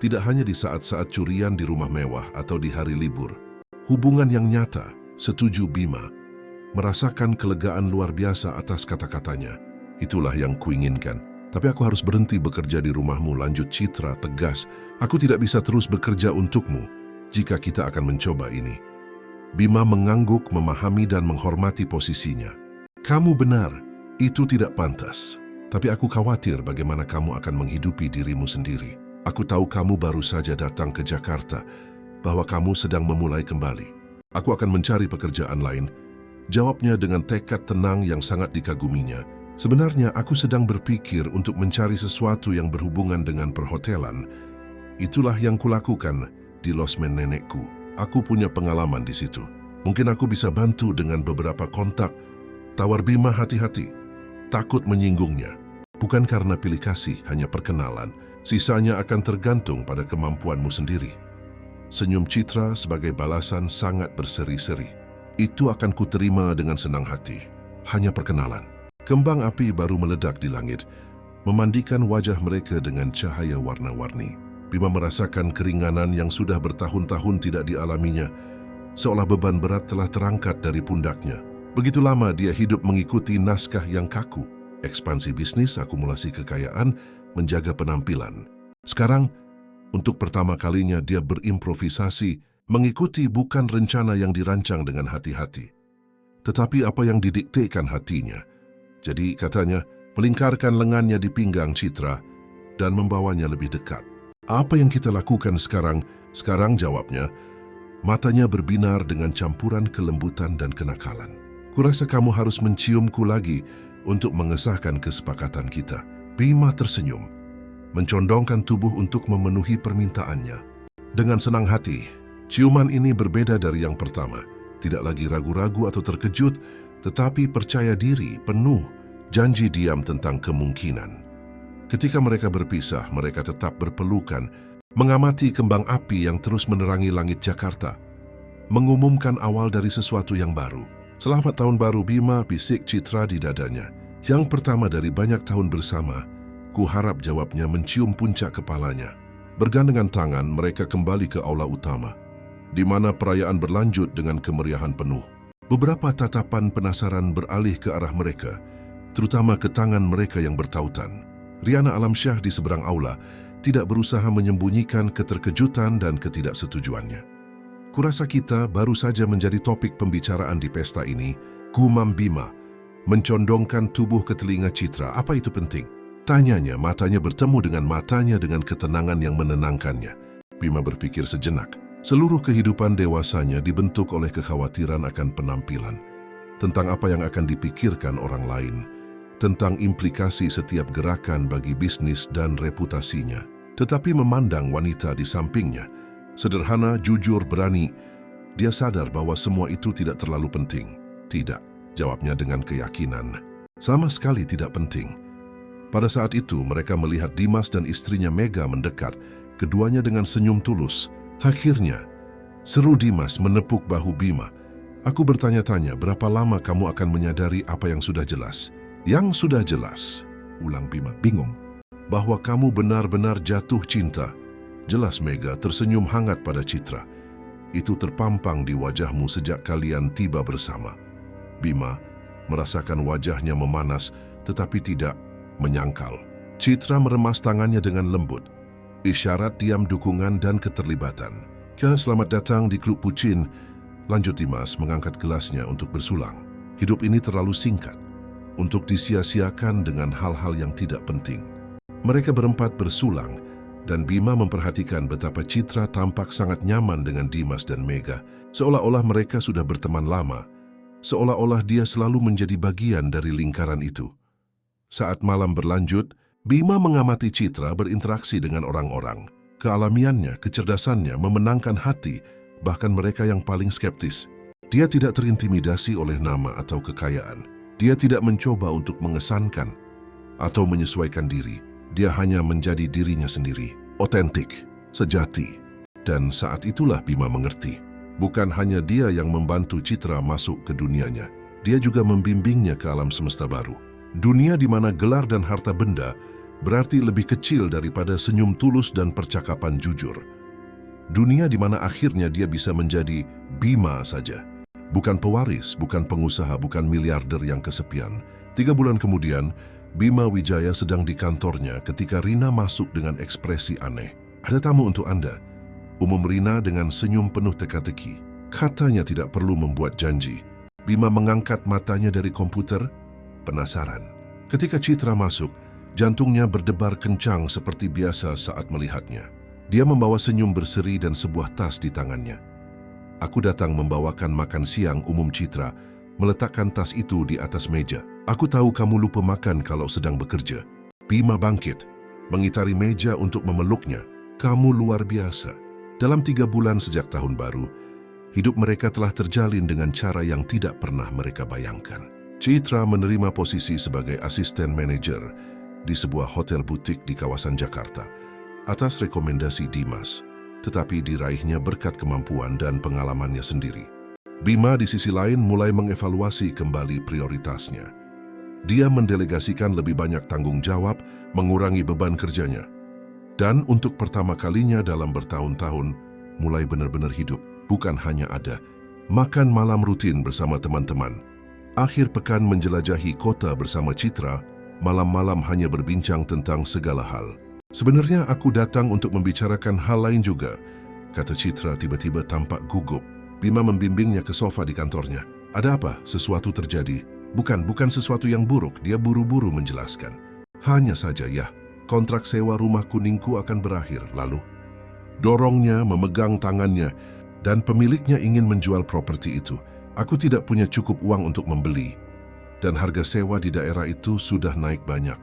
Tidak hanya di saat-saat curian di rumah mewah atau di hari libur. Hubungan yang nyata, setuju Bima. Merasakan kelegaan luar biasa atas kata-katanya. Itulah yang kuinginkan. Tapi aku harus berhenti bekerja di rumahmu, lanjut Citra tegas. Aku tidak bisa terus bekerja untukmu jika kita akan mencoba ini. Bima mengangguk, memahami dan menghormati posisinya. Kamu benar, itu tidak pantas. Tapi aku khawatir bagaimana kamu akan menghidupi dirimu sendiri. Aku tahu kamu baru saja datang ke Jakarta, bahwa kamu sedang memulai kembali. Aku akan mencari pekerjaan lain. Jawabnya dengan tekad tenang yang sangat dikaguminya. Sebenarnya aku sedang berpikir untuk mencari sesuatu yang berhubungan dengan perhotelan. Itulah yang kulakukan di losmen nenekku. Aku punya pengalaman di situ. Mungkin aku bisa bantu dengan beberapa kontak. Tawar Bima hati-hati. Takut menyinggungnya. Bukan karena pilih kasih, hanya perkenalan. Sisanya akan tergantung pada kemampuanmu sendiri. Senyum Citra sebagai balasan sangat berseri-seri. Itu akan kuterima dengan senang hati. Hanya perkenalan. Kembang api baru meledak di langit, memandikan wajah mereka dengan cahaya warna-warni. Bima merasakan keringanan yang sudah bertahun-tahun tidak dialaminya, seolah beban berat telah terangkat dari pundaknya. Begitu lama dia hidup mengikuti naskah yang kaku, ekspansi bisnis, akumulasi kekayaan, menjaga penampilan. Sekarang, untuk pertama kalinya dia berimprovisasi, mengikuti bukan rencana yang dirancang dengan hati-hati, tetapi apa yang didiktekan hatinya. Jadi katanya, melingkarkan lengannya di pinggang Citra dan membawanya lebih dekat. Apa yang kita lakukan sekarang? Sekarang jawabnya, matanya berbinar dengan campuran kelembutan dan kenakalan. Kurasa kamu harus menciumku lagi untuk mengesahkan kesepakatan kita. Bima tersenyum, mencondongkan tubuh untuk memenuhi permintaannya. Dengan senang hati, ciuman ini berbeda dari yang pertama. Tidak lagi ragu-ragu atau terkejut, tetapi percaya diri, penuh, janji diam tentang kemungkinan. Ketika mereka berpisah, mereka tetap berpelukan, mengamati kembang api yang terus menerangi langit Jakarta, mengumumkan awal dari sesuatu yang baru. Selamat tahun baru Bima, bisik Citra di dadanya. Yang pertama dari banyak tahun bersama, ku harap jawabnya mencium puncak kepalanya. Bergandengan tangan, mereka kembali ke aula utama, di mana perayaan berlanjut dengan kemeriahan penuh. Beberapa tatapan penasaran beralih ke arah mereka, terutama ke tangan mereka yang bertautan. Riana Alamsyah di seberang aula tidak berusaha menyembunyikan keterkejutan dan ketidaksetujuannya. Kurasa kita baru saja menjadi topik pembicaraan di pesta ini, gumam Bima, mencondongkan tubuh ke telinga Citra. Apa itu penting? Tanyanya, matanya bertemu dengan matanya dengan ketenangan yang menenangkannya. Bima berpikir sejenak. Seluruh kehidupan dewasanya dibentuk oleh kekhawatiran akan penampilan, tentang apa yang akan dipikirkan orang lain, tentang implikasi setiap gerakan bagi bisnis dan reputasinya. Tetapi memandang wanita di sampingnya, sederhana, jujur, berani, Dia sadar bahwa semua itu tidak terlalu penting. Tidak, jawabnya dengan keyakinan. Sama sekali tidak penting. Pada saat itu mereka melihat Dimas dan istrinya Mega mendekat, keduanya dengan senyum tulus. Akhirnya, seru Dimas menepuk bahu Bima. Aku bertanya-tanya, berapa lama kamu akan menyadari apa yang sudah jelas? Yang sudah jelas, ulang Bima bingung, bahwa kamu benar-benar jatuh cinta. Jelas Mega tersenyum hangat pada Citra. Itu terpampang di wajahmu sejak kalian tiba bersama. Bima merasakan wajahnya memanas tetapi tidak menyangkal. Citra meremas tangannya dengan lembut, isyarat diam dukungan dan keterlibatan. Selamat datang di Klub Pucin, lanjut Dimas mengangkat gelasnya untuk bersulang. Hidup ini terlalu singkat untuk disia-siakan dengan hal-hal yang tidak penting. Mereka berempat bersulang, dan Bima memperhatikan betapa Citra tampak sangat nyaman dengan Dimas dan Mega, seolah-olah mereka sudah berteman lama, seolah-olah dia selalu menjadi bagian dari lingkaran itu. Saat malam berlanjut, Bima mengamati Citra berinteraksi dengan orang-orang. Kealamiannya, kecerdasannya memenangkan hati, bahkan mereka yang paling skeptis. Dia tidak terintimidasi oleh nama atau kekayaan. Dia tidak mencoba untuk mengesankan atau menyesuaikan diri. Dia hanya menjadi dirinya sendiri, otentik, sejati. Dan saat itulah Bima mengerti. Bukan hanya dia yang membantu Citra masuk ke dunianya, dia juga membimbingnya ke alam semesta baru. Dunia di mana gelar dan harta benda berarti lebih kecil daripada senyum tulus dan percakapan jujur. Dunia di mana akhirnya dia bisa menjadi Bima saja. Bukan pewaris, bukan pengusaha, bukan miliarder yang kesepian. 3 bulan kemudian, Bima Wijaya sedang di kantornya ketika Rina masuk dengan ekspresi aneh. Ada tamu untuk Anda. Umum Rina dengan senyum penuh teka-teki. Katanya tidak perlu membuat janji. Bima mengangkat matanya dari komputer, penasaran. Ketika Citra masuk, jantungnya berdebar kencang seperti biasa saat melihatnya. Dia membawa senyum berseri dan sebuah tas di tangannya. Aku datang membawakan makan siang, umum Citra, meletakkan tas itu di atas meja. Aku tahu kamu lupa makan kalau sedang bekerja. Bima bangkit, mengitari meja untuk memeluknya. Kamu luar biasa. Dalam 3 bulan sejak tahun baru, hidup mereka telah terjalin dengan cara yang tidak pernah mereka bayangkan. Citra menerima posisi sebagai asisten manajer di sebuah hotel butik di kawasan Jakarta atas rekomendasi Dimas, tetapi diraihnya berkat kemampuan dan pengalamannya sendiri. Bima di sisi lain mulai mengevaluasi kembali prioritasnya. Dia mendelegasikan lebih banyak tanggung jawab, mengurangi beban kerjanya. Dan untuk pertama kalinya dalam bertahun-tahun, mulai benar-benar hidup, bukan hanya ada. Makan malam rutin bersama teman-teman. Akhir pekan menjelajahi kota bersama Citra, malam-malam hanya berbincang tentang segala hal. Sebenarnya aku datang untuk membicarakan hal lain juga, kata Citra tiba-tiba tampak gugup. Bima membimbingnya ke sofa di kantornya. Ada apa? Sesuatu terjadi? Bukan sesuatu yang buruk, dia buru-buru menjelaskan. Hanya saja ya, kontrak sewa rumah kuningku akan berakhir, lalu dorongnya, memegang tangannya, dan pemiliknya ingin menjual properti itu. Aku tidak punya cukup uang untuk membeli, dan harga sewa di daerah itu sudah naik banyak.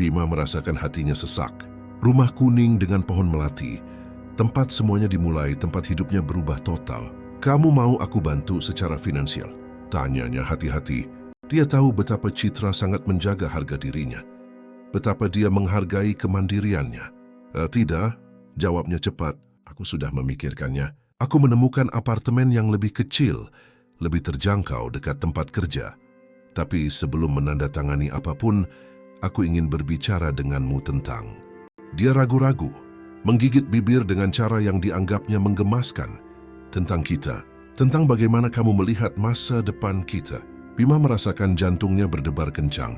Bima merasakan hatinya sesak. Rumah kuning dengan pohon melati, tempat semuanya dimulai, tempat hidupnya berubah total. Kamu mau aku bantu secara finansial? Tanyanya hati-hati. Dia tahu betapa Citra sangat menjaga harga dirinya, betapa dia menghargai kemandiriannya. Tidak, jawabnya cepat. Aku sudah memikirkannya. Aku menemukan apartemen yang lebih kecil, lebih terjangkau dekat tempat kerja. Tapi sebelum menandatangani apapun, aku ingin berbicara denganmu tentang. Dia ragu-ragu, menggigit bibir dengan cara yang dianggapnya menggemaskan. Tentang kita, tentang bagaimana kamu melihat masa depan kita. Bima merasakan jantungnya berdebar kencang.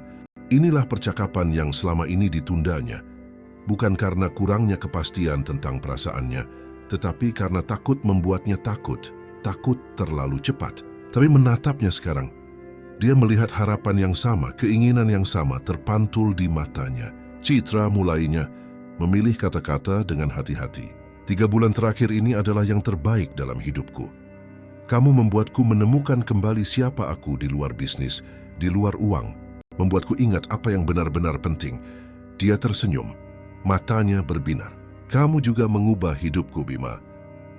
Inilah percakapan yang selama ini ditundanya. Bukan karena kurangnya kepastian tentang perasaannya, tetapi karena takut membuatnya takut terlalu cepat. Tapi menatapnya sekarang, dia melihat harapan yang sama, keinginan yang sama terpantul di matanya. Citra mulainya memilih kata-kata dengan hati-hati. 3 bulan terakhir ini adalah yang terbaik dalam hidupku. Kamu membuatku menemukan kembali siapa aku di luar bisnis, di luar uang. Membuatku ingat apa yang benar-benar penting. Dia tersenyum, matanya berbinar. Kamu juga mengubah hidupku, Bima.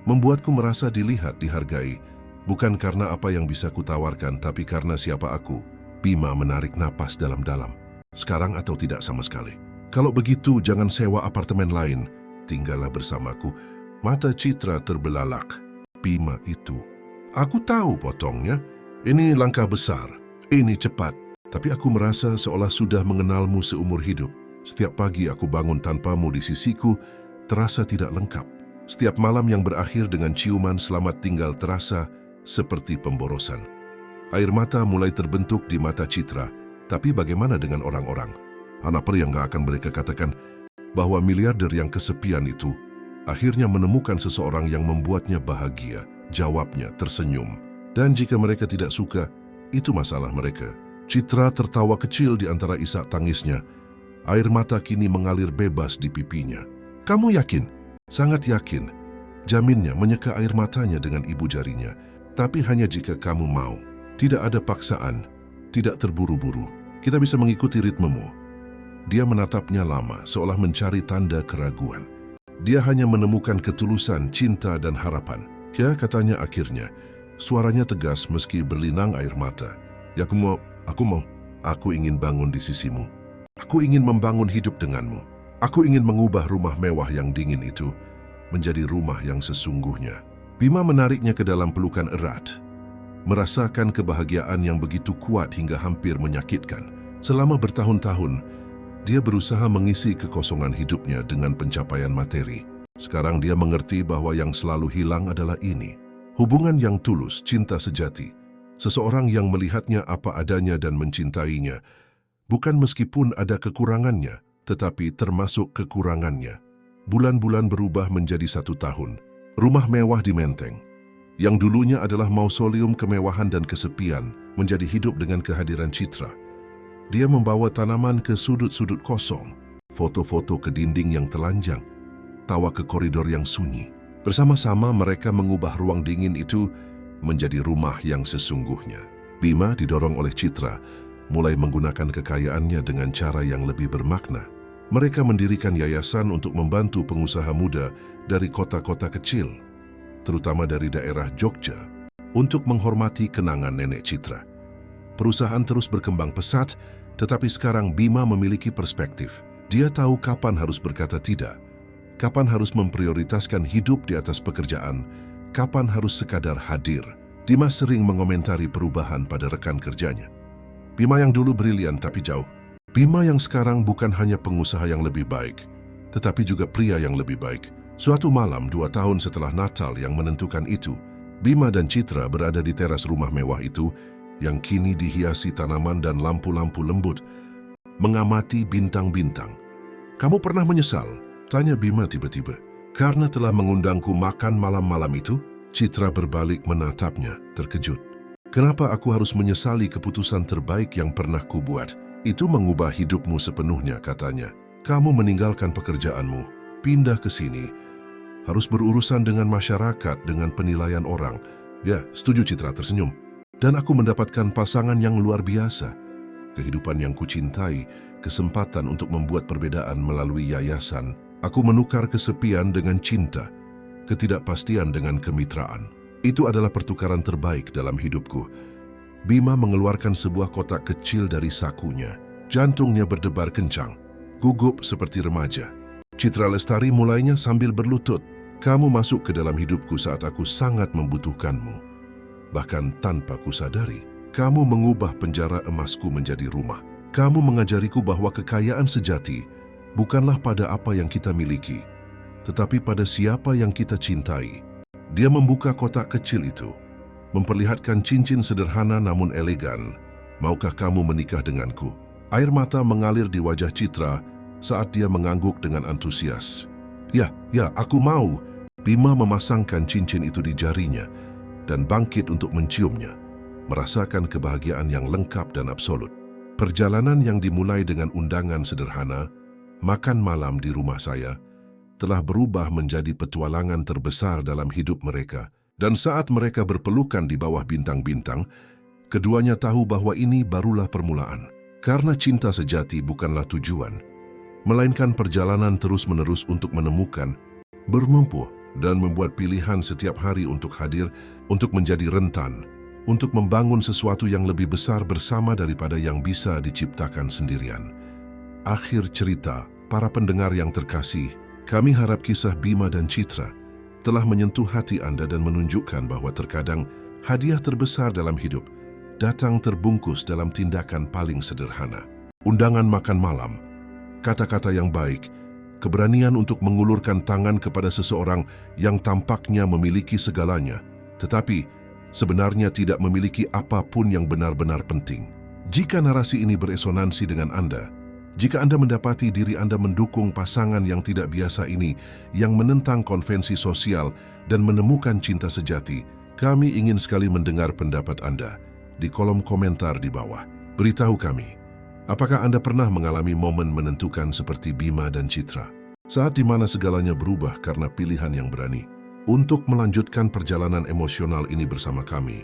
Membuatku merasa dilihat, dihargai, Bukan karena apa yang bisa kutawarkan, tapi karena siapa aku. Bima menarik napas dalam-dalam. Sekarang atau tidak sama sekali. Kalau begitu, jangan sewa apartemen lain. Tinggallah bersamaku. Mata Citra terbelalak. Bima itu. Aku tahu potongnya. Ini langkah besar. Ini cepat. Tapi aku merasa seolah sudah mengenalmu seumur hidup. Setiap pagi aku bangun tanpamu di sisiku, terasa tidak lengkap. Setiap malam yang berakhir dengan ciuman selamat tinggal terasa seperti pemborosan. Air mata mulai terbentuk di mata Citra. Tapi bagaimana dengan orang-orang? Apa yang gak akan mereka katakan bahwa miliarder yang kesepian itu akhirnya menemukan seseorang yang membuatnya bahagia? Jawabnya tersenyum. Dan jika mereka tidak suka, itu masalah mereka. Citra tertawa kecil di antara isak tangisnya. Air mata kini mengalir bebas di pipinya. Kamu yakin? Sangat yakin. Jaminnya menyeka air matanya dengan ibu jarinya. Tapi hanya jika kamu mau. Tidak ada paksaan. Tidak terburu-buru. Kita bisa mengikuti ritmemu. Dia menatapnya lama, seolah mencari tanda keraguan. Dia hanya menemukan ketulusan, cinta, dan harapan. Ya, katanya akhirnya. Suaranya tegas meski berlinang air mata. Ya, aku ingin bangun di sisimu. Aku ingin membangun hidup denganmu. Aku ingin mengubah rumah mewah yang dingin itu menjadi rumah yang sesungguhnya. Bima menariknya ke dalam pelukan erat. Merasakan kebahagiaan yang begitu kuat hingga hampir menyakitkan. Selama bertahun-tahun, dia berusaha mengisi kekosongan hidupnya dengan pencapaian materi. Sekarang dia mengerti bahwa yang selalu hilang adalah ini. Hubungan yang tulus, cinta sejati. Seseorang yang melihatnya apa adanya dan mencintainya. Bukan meskipun ada kekurangannya, tetapi termasuk kekurangannya. Bulan-bulan berubah menjadi 1 tahun. Rumah mewah di Menteng, yang dulunya adalah mausoleum kemewahan dan kesepian, menjadi hidup dengan kehadiran Citra. Dia membawa tanaman ke sudut-sudut kosong, foto-foto ke dinding yang telanjang, tawa ke koridor yang sunyi. Bersama-sama mereka mengubah ruang dingin itu menjadi rumah yang sesungguhnya. Bima didorong oleh Citra, mulai menggunakan kekayaannya dengan cara yang lebih bermakna. Mereka mendirikan yayasan untuk membantu pengusaha muda dari kota-kota kecil, terutama dari daerah Jogja, untuk menghormati kenangan nenek Citra. Perusahaan terus berkembang pesat, tetapi sekarang Bima memiliki perspektif. Dia tahu kapan harus berkata tidak, kapan harus memprioritaskan hidup di atas pekerjaan, kapan harus sekadar hadir. Dimas sering mengomentari perubahan pada rekan kerjanya. Bima yang dulu brilian tapi jauh. Bima yang sekarang bukan hanya pengusaha yang lebih baik, tetapi juga pria yang lebih baik. Suatu malam 2 tahun setelah Natal yang menentukan itu, Bima dan Citra berada di teras rumah mewah itu yang kini dihiasi tanaman dan lampu-lampu lembut, mengamati bintang-bintang. Kamu pernah menyesal? Tanya Bima tiba-tiba. Karena telah mengundangku makan malam-malam itu? Citra berbalik menatapnya, terkejut. Kenapa aku harus menyesali keputusan terbaik yang pernah kubuat? Itu mengubah hidupmu sepenuhnya, katanya. Kamu meninggalkan pekerjaanmu, pindah ke sini, harus berurusan dengan masyarakat, dengan penilaian orang. Ya, setuju, Citra tersenyum. Dan aku mendapatkan pasangan yang luar biasa. Kehidupan yang kucintai, kesempatan untuk membuat perbedaan melalui yayasan. Aku menukar kesepian dengan cinta, ketidakpastian dengan kemitraan. Itu adalah pertukaran terbaik dalam hidupku. Bima mengeluarkan sebuah kotak kecil dari sakunya. Jantungnya berdebar kencang, gugup seperti remaja. Citra Lestari mulainya sambil berlutut. Kamu masuk ke dalam hidupku saat aku sangat membutuhkanmu. Bahkan tanpa kusadari, kamu mengubah penjara emasku menjadi rumah. Kamu mengajariku bahwa kekayaan sejati bukanlah pada apa yang kita miliki, tetapi pada siapa yang kita cintai. Dia membuka kotak kecil itu, memperlihatkan cincin sederhana namun elegan. Maukah kamu menikah denganku? Air mata mengalir di wajah Citra saat dia mengangguk dengan antusias. Ya, aku mau. Bima memasangkan cincin itu di jarinya dan bangkit untuk menciumnya, merasakan kebahagiaan yang lengkap dan absolut. Perjalanan yang dimulai dengan undangan sederhana, makan malam di rumah saya, telah berubah menjadi petualangan terbesar dalam hidup mereka. Dan saat mereka berpelukan di bawah bintang-bintang, keduanya tahu bahwa ini barulah permulaan. Karena cinta sejati bukanlah tujuan, melainkan perjalanan terus-menerus untuk menemukan, bermempuh, dan membuat pilihan setiap hari untuk hadir, untuk menjadi rentan, untuk membangun sesuatu yang lebih besar bersama daripada yang bisa diciptakan sendirian. Akhir cerita, para pendengar yang terkasih, kami harap kisah Bima dan Citra telah menyentuh hati Anda dan menunjukkan bahwa terkadang hadiah terbesar dalam hidup datang terbungkus dalam tindakan paling sederhana. Undangan makan malam, kata-kata yang baik, keberanian untuk mengulurkan tangan kepada seseorang yang tampaknya memiliki segalanya, tetapi sebenarnya tidak memiliki apapun yang benar-benar penting. Jika narasi ini beresonansi dengan Anda, jika Anda mendapati diri Anda mendukung pasangan yang tidak biasa ini, yang menentang konvensi sosial dan menemukan cinta sejati, kami ingin sekali mendengar pendapat Anda di kolom komentar di bawah. Beritahu kami, apakah Anda pernah mengalami momen menentukan seperti Bima dan Citra? Saat di mana segalanya berubah karena pilihan yang berani. Untuk melanjutkan perjalanan emosional ini bersama kami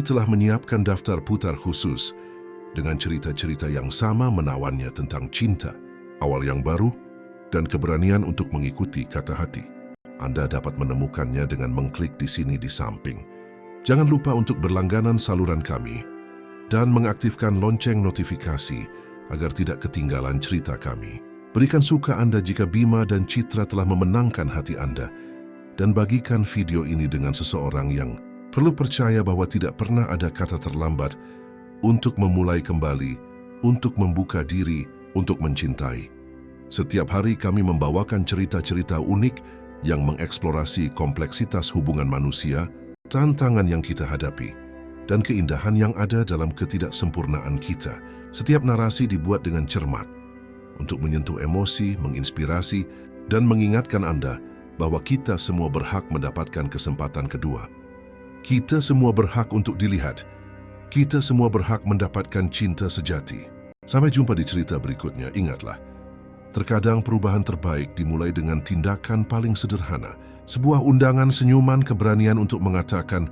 telah menyiapkan daftar putar khusus dengan cerita-cerita yang sama menawannya tentang cinta, awal yang baru, dan keberanian untuk mengikuti kata hati. Anda dapat menemukannya dengan mengklik di sini di samping. Jangan lupa untuk berlangganan saluran kami dan mengaktifkan lonceng notifikasi agar tidak ketinggalan cerita kami. Berikan suka Anda jika Bima dan Citra telah memenangkan hati Anda, dan bagikan video ini dengan seseorang yang perlu percaya bahwa tidak pernah ada kata terlambat untuk memulai kembali, untuk membuka diri, untuk mencintai. Setiap hari kami membawakan cerita-cerita unik yang mengeksplorasi kompleksitas hubungan manusia, tantangan yang kita hadapi, dan keindahan yang ada dalam ketidaksempurnaan kita. Setiap narasi dibuat dengan cermat untuk menyentuh emosi, menginspirasi, dan mengingatkan Anda bahwa kita semua berhak mendapatkan kesempatan kedua. Kita semua berhak untuk dilihat. Kita semua berhak mendapatkan cinta sejati. Sampai jumpa di cerita berikutnya. Ingatlah, terkadang perubahan terbaik dimulai dengan tindakan paling sederhana. Sebuah undangan, senyuman, keberanian untuk mengatakan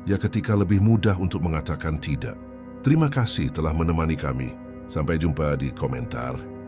ya ketika lebih mudah untuk mengatakan tidak. Terima kasih telah menemani kami. Sampai jumpa di komentar.